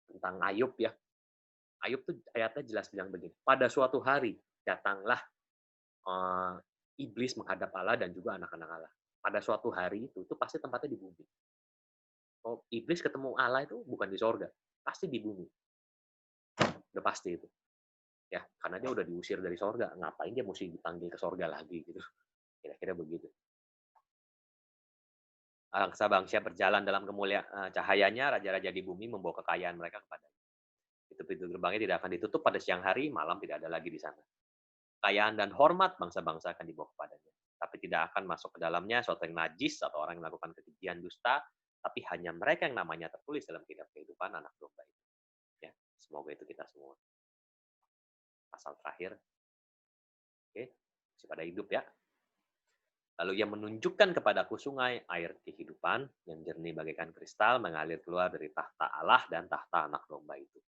tentang Ayub ya, Ayub tuh ayatnya jelas bilang begini, pada suatu hari datanglah iblis menghadap Allah dan juga anak-anak Allah. Pada suatu hari itu pasti tempatnya di bumi. Oh, iblis ketemu Allah itu bukan di sorga, pasti di bumi. Udah pasti itu. Ya, karena dia udah diusir dari sorga, ngapain dia mesti dipanggil ke sorga lagi gitu. Kira-kira begitu. Bangsa-bangsa berjalan dalam kemuliaan cahayanya, raja-raja di bumi membawa kekayaan mereka kepadanya. Itu pintu gerbangnya tidak akan ditutup pada siang hari, malam tidak ada lagi di sana. Kekayaan dan hormat bangsa-bangsa akan dibawa kepadanya. Tapi tidak akan masuk ke dalamnya suatu yang najis atau orang yang melakukan kekejian dusta, tapi hanya mereka yang namanya tertulis dalam kitab kehidupan anak domba itu. Ya, semoga itu kita semua. Pasal terakhir. Oke, masih pada hidup ya. Lalu ia menunjukkan kepadaku sungai air kehidupan yang jernih bagaikan kristal mengalir keluar dari tahta Allah dan tahta anak domba itu.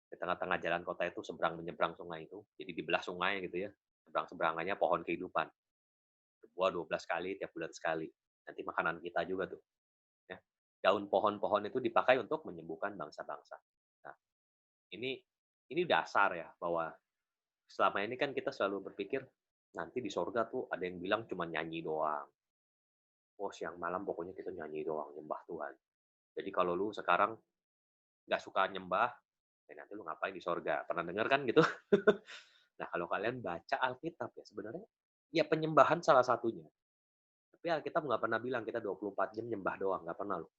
Di tengah-tengah jalan kota itu seberang menyeberang sungai itu. Jadi di belah sungai gitu ya. Seberang-seberangannya pohon kehidupan. Berbuah 12 kali tiap bulan sekali. Nanti makanan kita juga tuh. Ya. Daun pohon-pohon itu dipakai untuk menyembuhkan bangsa-bangsa. Nah, ini dasar ya bahwa selama ini kan kita selalu berpikir nanti di sorga tuh ada yang bilang cuma nyanyi doang. Oh, siang malam pokoknya kita nyanyi doang, nyembah Tuhan. Jadi kalau lu sekarang nggak suka nyembah, ya nanti lu ngapain di sorga? Pernah dengar kan gitu? Nah, kalau kalian baca Alkitab ya, sebenarnya ya penyembahan salah satunya. Tapi Alkitab nggak pernah bilang kita 24 jam nyembah doang, nggak pernah loh.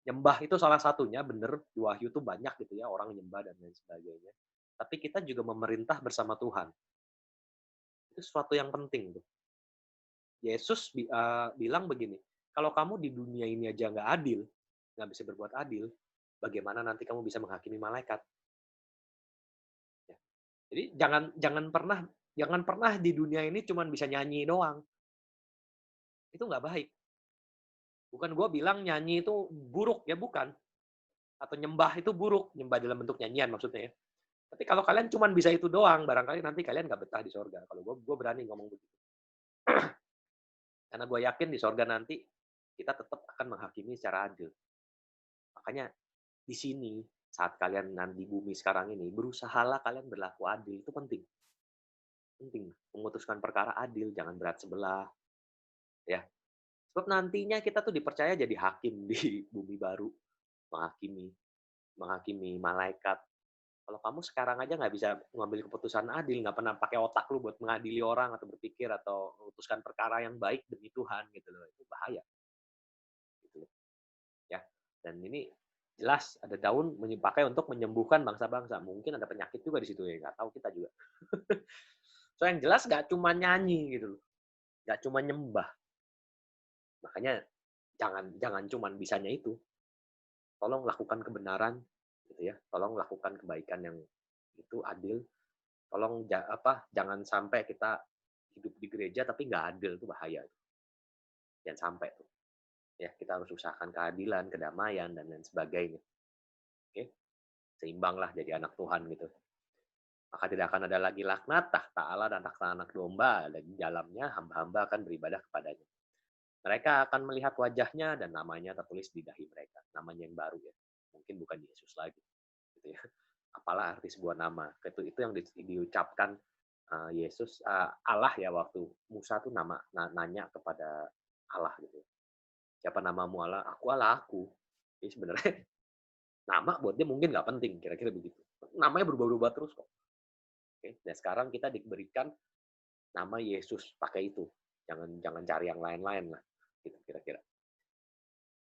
Nyembah itu salah satunya, bener, di Wahyu tuh banyak gitu ya, orang nyembah dan lain sebagainya. Tapi kita juga memerintah bersama Tuhan. Itu sesuatu yang penting tuh. Yesus bilang begini, "Kalau kamu di dunia ini aja nggak adil, nggak bisa berbuat adil, bagaimana nanti kamu bisa menghakimi malaikat?" Ya. Jadi jangan pernah di dunia ini cuman bisa nyanyi doang, itu nggak baik. Bukan gue bilang nyanyi itu buruk, ya bukan. Atau nyembah itu buruk, nyembah dalam bentuk nyanyian maksudnya ya. Tapi kalau kalian cuman bisa itu doang, barangkali nanti kalian nggak betah di sorga. Kalau gue berani ngomong begitu. Karena gue yakin di sorga nanti, kita tetap akan menghakimi secara adil. Makanya di sini, saat kalian nanti di bumi sekarang ini, berusahalah kalian berlaku adil, itu penting. Penting, memutuskan perkara adil, jangan berat sebelah. Ya. Sebab nantinya kita tuh dipercaya jadi hakim di bumi baru, menghakimi, menghakimi malaikat. Kalau kamu sekarang aja nggak bisa mengambil keputusan adil, nggak pernah pakai otak lu buat mengadili orang atau berpikir atau memutuskan perkara yang baik demi Tuhan gitu loh, itu bahaya gitu loh, ya. Dan ini jelas ada daun dipakai untuk menyembuhkan bangsa-bangsa. Mungkin ada penyakit juga di situ ya, nggak tahu kita juga. So yang jelas nggak cuma nyanyi gitu loh, nggak cuma nyembah. Makanya jangan jangan cuma bisanya itu. Tolong lakukan kebenaran gitu ya. Tolong lakukan kebaikan yang itu adil. Tolong jangan sampai kita hidup di gereja tapi nggak adil, itu bahaya. Jangan sampai tuh. Ya, kita harus usahakan keadilan, kedamaian dan lain sebagainya. Oke? Seimbanglah jadi anak Tuhan gitu. Maka tidak akan ada lagi laknat, tahta Allah dan tahta anak domba, dan di dalamnya hamba-hamba akan beribadah kepadanya. Mereka akan melihat wajahnya dan namanya tertulis di dahi mereka. Namanya yang baru ya. Mungkin bukan Yesus lagi. Gitu ya. Apalah arti sebuah nama. Itu yang diucapkan Yesus, Allah ya, waktu Musa tuh nanya kepada Allah gitu. Siapa namamu Allah? Aku Allah aku. Jadi sebenarnya nama buat dia mungkin nggak penting, kira-kira begitu. Namanya berubah-ubah terus kok. Oke, dan sekarang kita diberikan nama Yesus, pakai itu. Jangan jangan cari yang lain-lain lah, gitu kira-kira.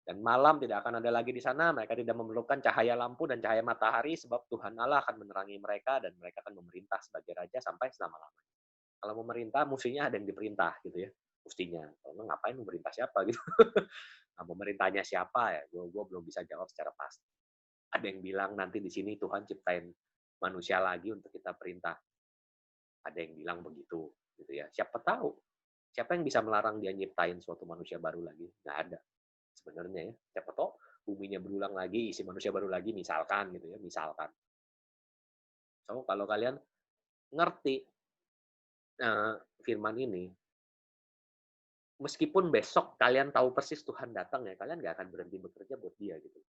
Dan malam tidak akan ada lagi di sana, mereka tidak memerlukan cahaya lampu dan cahaya matahari, sebab Tuhan Allah akan menerangi mereka dan mereka akan memerintah sebagai raja sampai selama-lamanya. Kalau memerintah, mestinya ada yang diperintah gitu ya, mestinya. Kalau ngapain memerintah siapa gitu. Nah, pemerintahnya siapa ya? Gue belum bisa jawab secara pasti. Ada yang bilang nanti di sini Tuhan ciptain manusia lagi untuk kita perintah. Ada yang bilang begitu, gitu ya. Siapa tahu? Siapa yang bisa melarang dia nyiptain suatu manusia baru lagi? Nggak ada. Sebenarnya ya. Siapa tahu buminya berulang lagi, isi manusia baru lagi, misalkan gitu ya, misalkan. So, kalau kalian ngerti firman ini, meskipun besok kalian tahu persis Tuhan datang ya, kalian nggak akan berhenti bekerja buat dia gitu.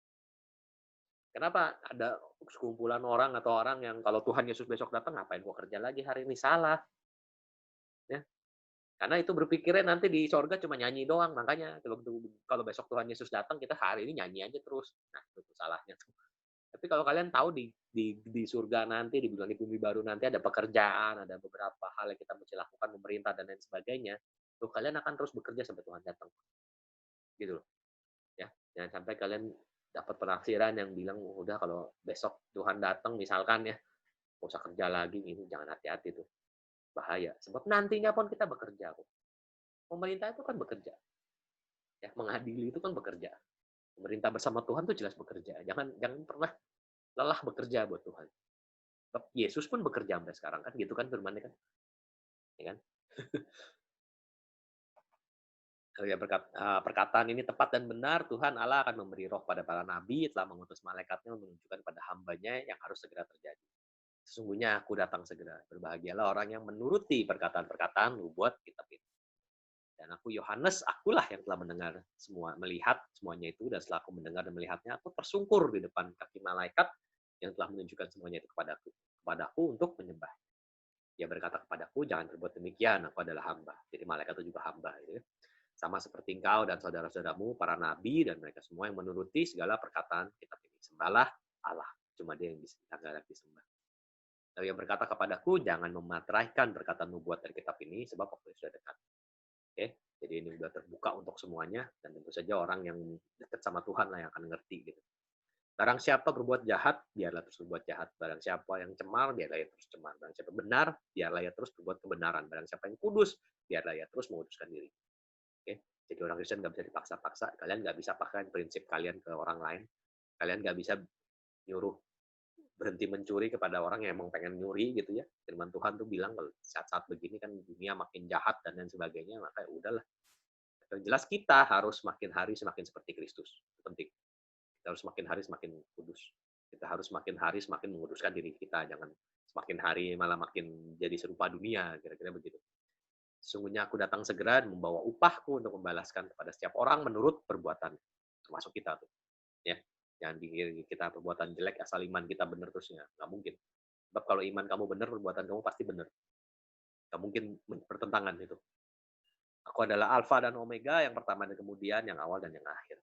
Kenapa ada sekumpulan orang atau orang yang kalau Tuhan Yesus besok datang, ngapain gua kerja lagi hari ini? Salah. Ya. Karena itu berpikirnya nanti di sorga cuma nyanyi doang. Makanya kalau besok Tuhan Yesus datang, kita hari ini nyanyi aja terus. Nah, itu salahnya tuh. Tapi kalau kalian tahu di surga nanti, di bumi baru nanti ada pekerjaan, ada beberapa hal yang kita mesti lakukan, pemerintah dan lain sebagainya, tuh kalian akan terus bekerja sampai Tuhan datang. Gitu loh. Ya, jangan sampai kalian dapat penafsiran yang bilang, udah kalau besok Tuhan datang misalkan ya, nggak usah kerja lagi, ini jangan, hati-hati tuh. Bahaya. Sebab nantinya pun kita bekerja kok. Pemerintah itu kan bekerja. Ya, mengadili itu kan bekerja. Pemerintah bersama Tuhan tuh jelas bekerja. Jangan jangan pernah lelah bekerja buat Tuhan. Sebab Yesus pun bekerja sampai sekarang kan, gitu kan firman-Nya kan. Ya kan? Perkataan ini tepat dan benar, Tuhan Allah akan memberi roh pada para nabi, telah mengutus malaikatnya untuk menunjukkan pada hambanya yang harus segera terjadi. Sesungguhnya aku datang segera. Berbahagialah orang yang menuruti perkataan-perkataan nubuat kitab ini. Dan aku Yohanes, akulah yang telah mendengar melihat semuanya itu, dan setelah aku mendengar dan melihatnya, aku tersungkur di depan kaki malaikat yang telah menunjukkan semuanya itu kepadaku untuk menyembah. Dia berkata kepadaku, jangan berbuat demikian, aku adalah hamba. Jadi malaikat itu juga hamba. Gitu. Sama seperti engkau dan saudara-saudaramu, para nabi, dan mereka semua yang menuruti segala perkataan kitab ini. Sembahlah Allah. Cuma dia yang bisa disembah. Lalu yang berkata kepadaku, jangan memateraikan perkataan nubuat dari kitab ini, sebab waktu sudah dekat. Oke, jadi ini sudah terbuka untuk semuanya, dan tentu saja orang yang dekat sama Tuhan lah yang akan ngerti gitu. Barang siapa berbuat jahat, biarlah terus berbuat jahat. Barang siapa yang cemar, biarlah ia terus cemar. Barang siapa benar, biarlah ia terus berbuat kebenaran. Barang siapa yang kudus, biarlah ia terus menguduskan diri. Oke? Jadi orang Kristen nggak bisa dipaksa-paksa. Kalian nggak bisa pakai prinsip kalian ke orang lain. Kalian nggak bisa nyuruh berhenti mencuri kepada orang yang emang pengen nyuri gitu ya. Firman Tuhan tuh bilang kalau saat-saat begini kan dunia makin jahat dan lain sebagainya, maka ya udahlah. Yang jelas kita harus makin hari semakin seperti Kristus. Itu penting. Kita harus semakin hari semakin kudus. Kita harus semakin hari semakin menguduskan diri kita. Jangan semakin hari malah makin jadi serupa dunia, kira-kira begitu. Sesungguhnya aku datang segera membawa upahku untuk membalaskan kepada setiap orang menurut perbuatan. Termasuk kita tuh. Ya. Jangan dikira kita perbuatan jelek asal iman kita benar terusnya. Nggak mungkin. Sebab kalau iman kamu benar, perbuatan kamu pasti benar. Nggak mungkin pertentangan itu. Aku adalah Alfa dan Omega, yang pertama dan kemudian, yang awal dan yang akhir.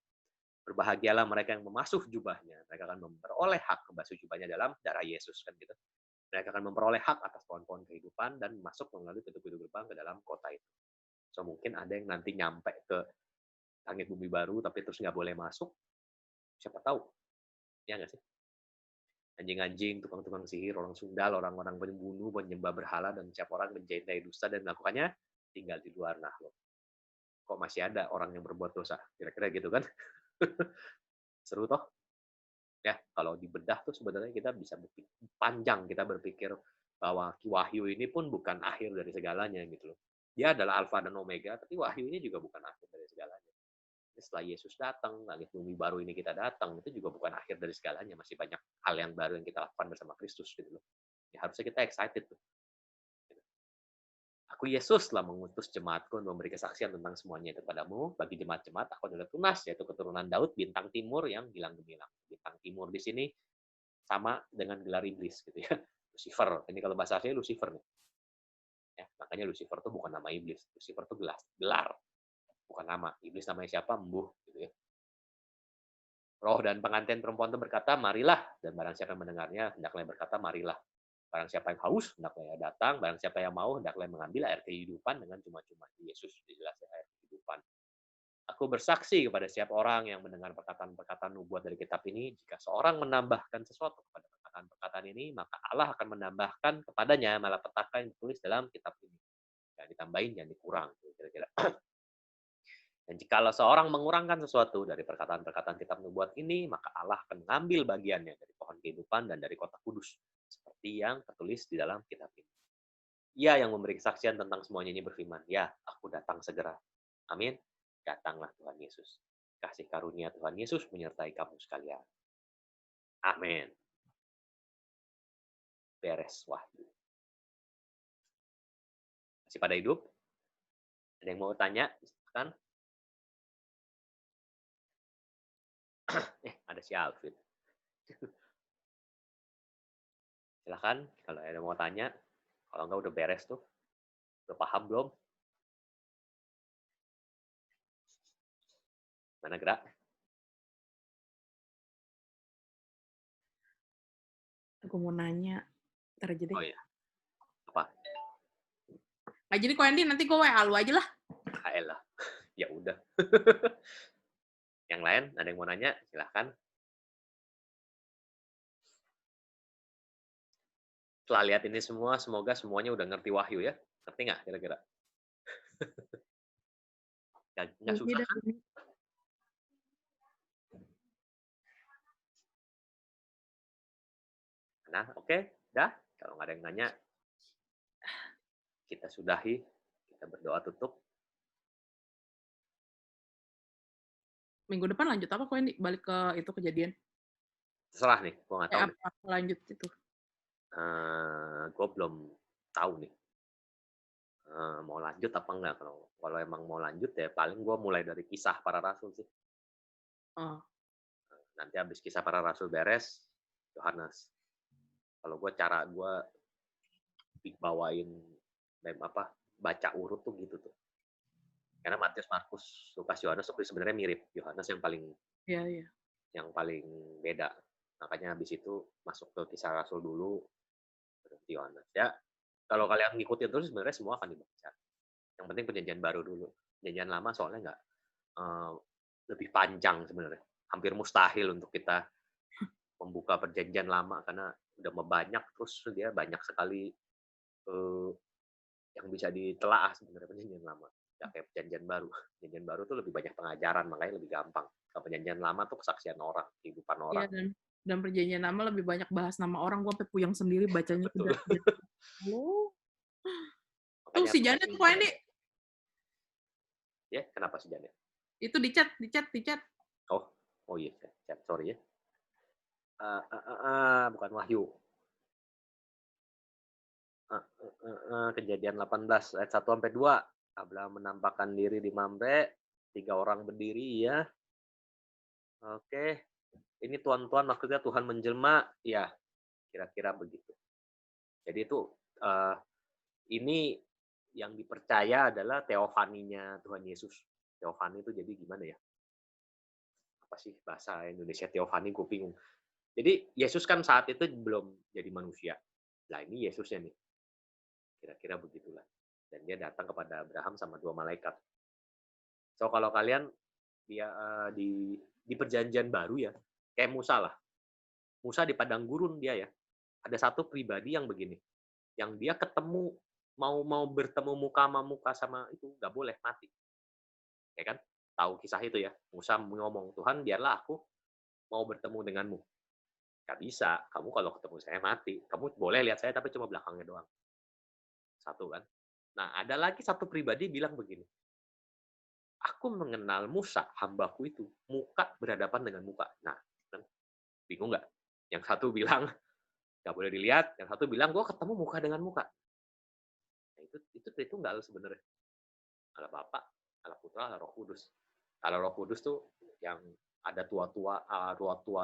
Berbahagialah mereka yang memasuh jubahnya. Mereka akan memperoleh hak membasuh jubahnya dalam darah Yesus. Kan gitu. Mereka akan memperoleh hak atas pohon-pohon kehidupan dan masuk melalui pintu-pintu gerbang ke dalam kota itu. So mungkin ada yang nanti nyampe ke langit bumi baru, tapi terus nggak boleh masuk. Siapa tahu. Ya nggak sih? Anjing-anjing, tukang-tukang sihir, orang sundal, orang-orang pembunuh, penyembah berhala, dan siapa orang mencintai dusta dan melakukannya tinggal di luar. Nah, loh, kok masih ada orang yang berbuat dosa? Kira-kira gitu kan? Seru toh? Ya, kalau dibedah tuh sebenarnya kita bisa berpikir panjang, kita berpikir bahwa Wahyu ini pun bukan akhir dari segalanya gitu loh. Dia adalah Alfa dan Omega, tapi Wahyu ini juga bukan akhir dari segalanya. Setelah Yesus datang, langit bumi baru ini kita datang, itu juga bukan akhir dari segalanya. Masih banyak hal yang baru yang kita lakukan bersama Kristus gitu loh. Ya, harusnya kita excited tuh. Aku Yesus telah mengutus jemaatku untuk memberi kesaksian tentang semuanya itu padamu. Bagi jemaat-jemaat, aku adalah tunas, yaitu keturunan Daud, bintang timur yang gilang gemilang. Bintang timur di sini sama dengan gelar iblis gitu ya. Lucifer. Ini kalau bahasa aslinya Lucifer nih. Ya, makanya Lucifer itu bukan nama iblis. Lucifer itu gelar, bukan nama. Iblis namanya siapa? Embuh gitu ya. Roh dan pengantin perempuan itu berkata, marilah. Dan barang siapa yang mendengarnya, hendaklah berkata, marilah. Barang siapa yang haus, hendaklah datang. Barang siapa yang mau, hendaklah mengambil air kehidupan dengan cuma-cuma. Yesus dijelaskan air kehidupan. Aku bersaksi kepada setiap orang yang mendengar perkataan-perkataan nubuat dari kitab ini, jika seorang menambahkan sesuatu kepada perkataan-perkataan ini, maka Allah akan menambahkan kepadanya malapetaka yang ditulis dalam kitab ini. Jangan ditambahin, jangan dikurang. Kira-kira. Dan jikalau seorang mengurangkan sesuatu dari perkataan-perkataan kitab nubuat ini, maka Allah akan mengambil bagiannya dari pohon kehidupan dan dari kota kudus, seperti yang tertulis di dalam kitab ini. Ia yang memberi kesaksian tentang semuanya ini berfirman, ya, aku datang segera. Amin. Datanglah Tuhan Yesus. Kasih karunia Tuhan Yesus menyertai kamu sekalian. Amin. Beres Wahyu. Masih pada hidup? Ada yang mau tanya? Kan? Ada si Alvin. Silakan kalau ada yang mau tanya. Kalau enggak udah beres tuh. Udah paham belum? Mana gerak? Aku mau nanya. Ntar aja deh. Oh iya. Apa? Nggak jadi kok Andy, nanti gue WA lu aja lah. lah. Ya udah. Yang lain ada yang mau nanya? Silahkan. Setelah lihat ini semua, semoga semuanya udah ngerti Wahyu ya. Ngerti nggak kira-kira? Nggak susah kan? Nah, oke. Dah. Kalau nggak ada yang nanya, kita sudahi. Kita berdoa tutup. Minggu depan lanjut apa kok Andy? Balik ke itu kejadian? Terserah nih, gue nggak tahu. Apa lanjut itu? Gue belum tahu nih. Mau lanjut apa enggak. Kalau emang mau lanjut ya paling gue mulai dari kisah para rasul sih. Oh. Nanti habis kisah para rasul beres, Yohanes. Kalau gue dibawain baca urut tuh gitu tuh. Karena Matius, Markus, Lukas, Yohanes tuh sebenarnya mirip. Yohanes yang paling yang paling beda. Makanya habis itu masuk ke kisah rasul dulu, berhenti Yohanes. Ya, kalau kalian ngikutin terus sebenarnya semua akan dibaca. Yang penting perjanjian baru dulu. Perjanjian lama soalnya nggak lebih panjang sebenarnya. Hampir mustahil untuk kita membuka perjanjian lama karena udah banyak, terus dia banyak sekali yang bisa ditelaah sebenarnya perjanjian lama. Nggak kayak perjanjian baru. Perjanjian baru tuh lebih banyak pengajaran, makanya lebih gampang. Kalau perjanjian lama tuh kesaksian orang, kehidupan Iya, orang. dan perjanjian lama lebih banyak bahas nama orang, gue sampai puyeng sendiri bacanya Betul. udah. Oh. Tuh Makanya si tuh Janet penting tuh ini, ya. Kenapa sih Janet? itu di chat. Oh, oh iya, chat. Sorry ya. Bukan Wahyu. Kejadian 18 ayat 1 sampai 2. Abraham menampakkan diri di Mamre, 3 orang berdiri ya. Oke. Ini tuan-tuan maksudnya Tuhan menjelma, ya kira-kira begitu. Jadi itu ini yang dipercaya adalah teofaninya Tuhan Yesus. Teofani itu jadi gimana ya? Apa sih bahasa Indonesia teofani? Gue bingung. Jadi Yesus kan saat itu belum jadi manusia. Nah ini Yesusnya nih. Kira-kira begitulah. Dan dia datang kepada Abraham sama 2 malaikat. So kalau kalian dia di perjanjian baru ya, kayak Musa lah. Musa di padang gurun dia ya. Ada satu pribadi yang begini, yang dia ketemu mau bertemu muka sama muka sama itu nggak boleh, mati. Ya kan? Tahu kisah itu ya. Musa ngomong, Tuhan biarlah aku mau bertemu denganmu. Nggak bisa, kamu kalau ketemu saya mati. Kamu boleh lihat saya tapi cuma belakangnya doang. Satu kan. Nah ada lagi satu pribadi bilang begini, aku mengenal Musa, hambaku itu, muka berhadapan dengan muka. Nah, kan bingung nggak? Yang satu bilang, nggak boleh dilihat. Yang satu bilang, gue ketemu muka dengan muka. Nah, itu Tritunggal sebenarnya. Allah Bapa, Allah Putra, Allah Roh Kudus. Kalau Roh Kudus tuh yang ada tua-tua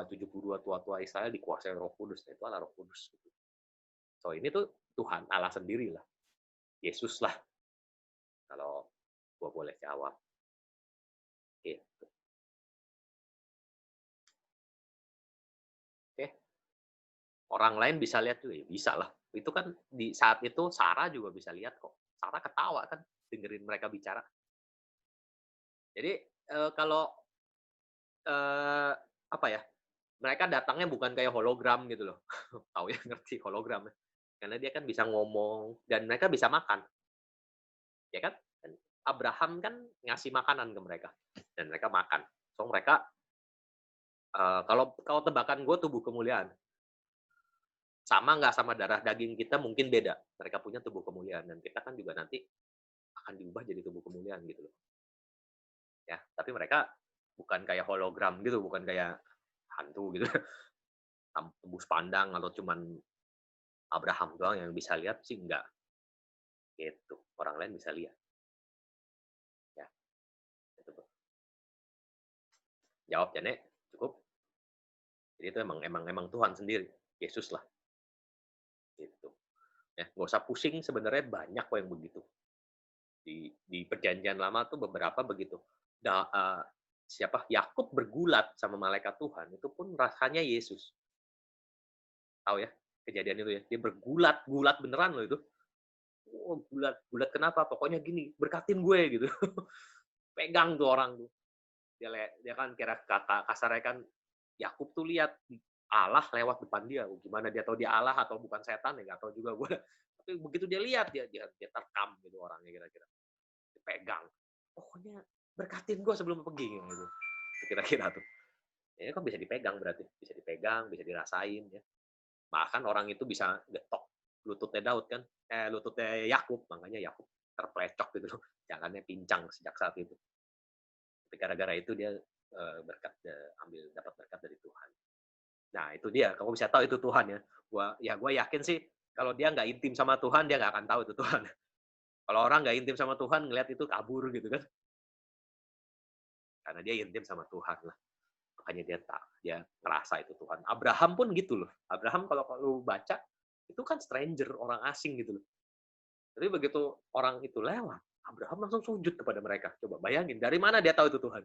72 tua-tua Israel dikuasai Roh Kudus. Nah, itu Allah Roh Kudus. So ini tuh Tuhan Allah sendiri lah. Yesus lah. Kalau gue boleh jawab. Gitu. Oke. Orang lain bisa lihat juga, ya bisa lah. Itu kan di saat itu Sarah juga bisa lihat kok. Sarah ketawa kan dengerin mereka bicara. Jadi kalau apa ya? Mereka datangnya bukan kayak hologram gitu loh. Tahu ya, ngerti hologram ya. Karena dia kan bisa ngomong dan mereka bisa makan. Ya kan? Dan Abraham kan ngasih makanan ke mereka dan mereka makan. So mereka kalau tebakan gue tubuh kemuliaan sama nggak sama darah daging kita mungkin beda. Mereka punya tubuh kemuliaan dan kita kan juga nanti akan diubah jadi tubuh kemuliaan gitu loh. Ya, tapi mereka bukan kayak hologram gitu, bukan kayak hantu gitu. Tembus pandang atau cuman Abraham doang yang bisa lihat sih enggak. Gitu. Orang lain bisa lihat. Ya, itu tuh. Jawab ya, Nek. Cukup. Jadi itu emang Tuhan sendiri, Yesus lah. Gitu. Ya, nggak usah pusing sebenarnya banyak kok yang begitu. Di perjanjian lama tuh beberapa begitu. Siapa Yakub bergulat sama malaikat Tuhan itu pun rasanya Yesus. Tahu ya kejadian itu ya, dia bergulat beneran loh itu. Oh, gulat kenapa? Pokoknya gini, berkatin gue gitu. Pegang tuh orang tuh. Dia kan kira kata kasarnya kan Yakub tuh lihat Allah lewat depan dia. Gimana dia tahu dia Allah atau bukan setan ya nggak tahu juga gue. Tapi begitu dia lihat dia terkam gitu orangnya kira-kira. Dipegang. Pokoknya berkatin gue sebelum pergi gitu. Kira-kira tuh. Ya kan bisa dipegang berarti, bisa dipegang, bisa dirasain ya. Bahkan orang itu bisa getok lututnya Daud kan, lututnya Yakub, makanya Yakub terplecok gitu loh, jalannya pincang sejak saat itu. Tapi gara-gara itu dia dapat berkat dari Tuhan. Nah itu dia, kamu bisa tahu itu Tuhan ya. Gua yakin sih kalau dia nggak intim sama Tuhan dia nggak akan tahu itu Tuhan. Kalau orang nggak intim sama Tuhan ngeliat itu kabur gitu kan, karena dia intim sama Tuhan lah. Makanya dia ngerasa itu Tuhan. Abraham pun gitu loh. Abraham kalau lu baca itu kan stranger, orang asing gitu loh. Tapi begitu orang itu lewat, Abraham langsung sujud kepada mereka. Coba bayangin, dari mana dia tahu itu Tuhan?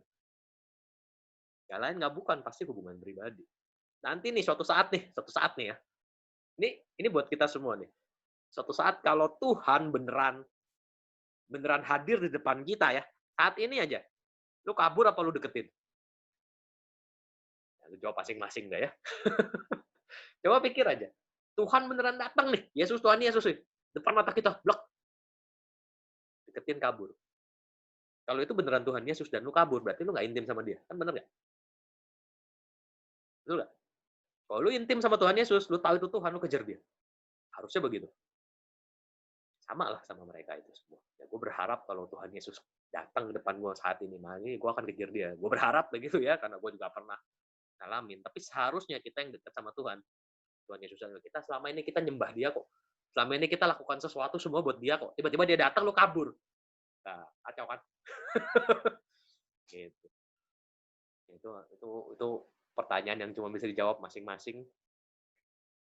Yang lain nggak, bukan, pasti hubungan pribadi. Nanti nih suatu saat nih ya. Ini buat kita semua nih. Suatu saat kalau Tuhan beneran hadir di depan kita ya, saat ini aja, lu kabur apa lu deketin? Lu jawab masing-masing dah ya. Coba pikir aja. Tuhan beneran datang nih. Yesus, Tuhan Yesus nih. Depan mata kita. Blok. Deketin kabur. Kalau itu beneran Tuhan Yesus dan lu kabur, berarti lu nggak intim sama dia. Kan bener nggak? Betul nggak? Kalau lu intim sama Tuhan Yesus, lu tahu itu Tuhan, lu kejar dia. Harusnya begitu. Sama lah sama mereka itu semua. Ya, gue berharap kalau Tuhan Yesus datang ke depan gue saat ini, gue akan kejar dia. Gue berharap begitu ya, karena gue juga pernah ngalamin. Tapi seharusnya kita yang dekat sama Tuhan. Tuhan Yesus, kita selama ini kita nyembah dia kok. Selama ini kita lakukan sesuatu semua buat dia kok. Tiba-tiba dia datang, lu kabur. Nah, kacau kan? Gitu. Itu pertanyaan yang cuma bisa dijawab masing-masing.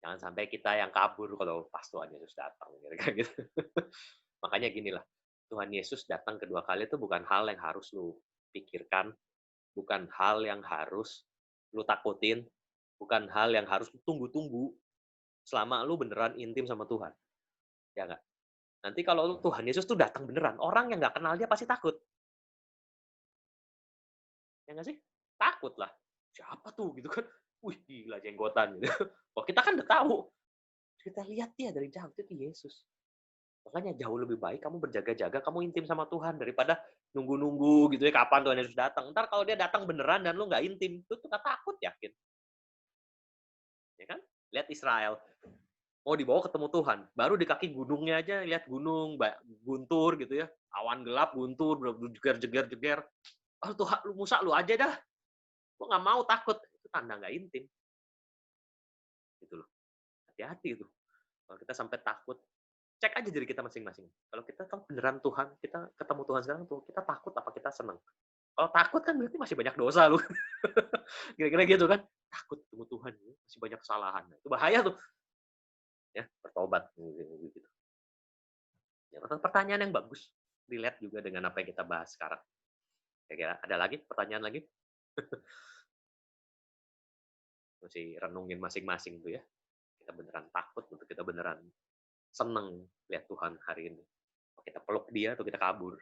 Jangan sampai kita yang kabur kalau pas Tuhan Yesus datang. Gitu. Makanya ginilah, Tuhan Yesus datang kedua kali itu bukan hal yang harus lu pikirkan, bukan hal yang harus lu takutin, bukan hal yang harus lu tunggu-tunggu selama lu beneran intim sama Tuhan. Ya nggak? Nanti kalau Tuhan Yesus tuh datang beneran, orang yang nggak kenal dia pasti takut. Ya nggak sih? Takut lah. Siapa tuh gitu kan? Wih, gila jenggotan gitu. Oh, kita kan udah tahu. Kita lihat dia dari jauh, itu Yesus. Makanya jauh lebih baik kamu berjaga-jaga, kamu intim sama Tuhan daripada nunggu-nunggu gitu ya kapan Tuhan Yesus datang. Ntar kalau dia datang beneran dan lu nggak intim, itu tuh takut yakin. Ya kan? Lihat Israel. Mau dibawa ketemu Tuhan, baru di kaki gunungnya aja lihat gunung guntur gitu ya, awan gelap guntur, jeger-jeger. Oh Tuhan, lu Musa lu aja dah. Gua nggak mau takut. Itu tanda nggak intim. Gitu loh. Hati-hati itu. Kalau kita sampai takut, cek aja diri kita masing-masing. Kalau kita tahu beneran Tuhan, kita ketemu Tuhan sekarang tuh, kita takut apa kita senang? Kalau takut kan berarti masih banyak dosa lu. Kira-kira gitu kan? Takut ketemu Tuhan, masih banyak kesalahan. Itu bahaya tuh. Ya, bertobat gitu. Ya, pertanyaan yang bagus. Relate juga dengan apa yang kita bahas sekarang. Kira-kira ada lagi pertanyaan lagi? Masih renungin masing-masing tuh ya. Kita beneran takut untuk kita beneran seneng lihat Tuhan hari ini. Kita peluk dia atau kita kabur.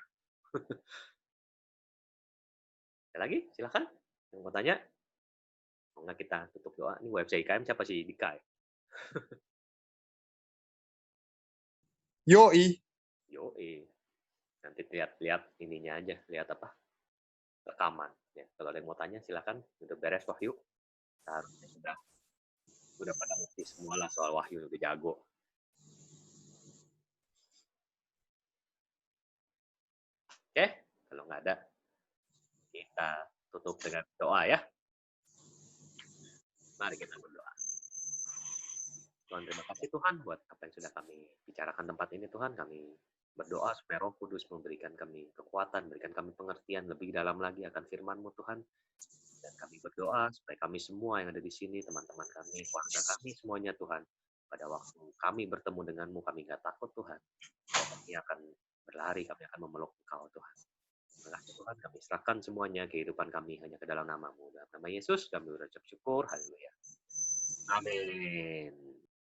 Ada lagi? Silakan. Yang mau tanya? Mau nggak kita tutup doa? Ini website IKM siapa sih? Dika ya? Yoi. Yoi. Nanti lihat ininya aja. Lihat apa? Rekaman. Ya, kalau ada yang mau tanya silakan. Udah beres Wahyu. Harusnya udah pada ngerti semua lah soal Wahyu. Udah jago. Oke? Kalau nggak ada, kita tutup dengan doa ya. Mari kita berdoa. Tuhan, terima kasih Tuhan buat apa yang sudah kami bicarakan tempat ini Tuhan. Kami berdoa supaya Roh Kudus memberikan kami kekuatan, berikan kami pengertian lebih dalam lagi akan firman-Mu Tuhan. Dan kami berdoa supaya kami semua yang ada di sini, teman-teman kami, keluarga kami semuanya Tuhan, pada waktu kami bertemu dengan-Mu, kami nggak takut Tuhan. Kami akan berlari, kami akan memeluk Engkau Tuhan. Terima kasih Tuhan, kami serahkan semuanya kehidupan kami hanya ke dalam nama-Mu. Dalam nama Yesus kami berucap syukur, haleluya. Amin.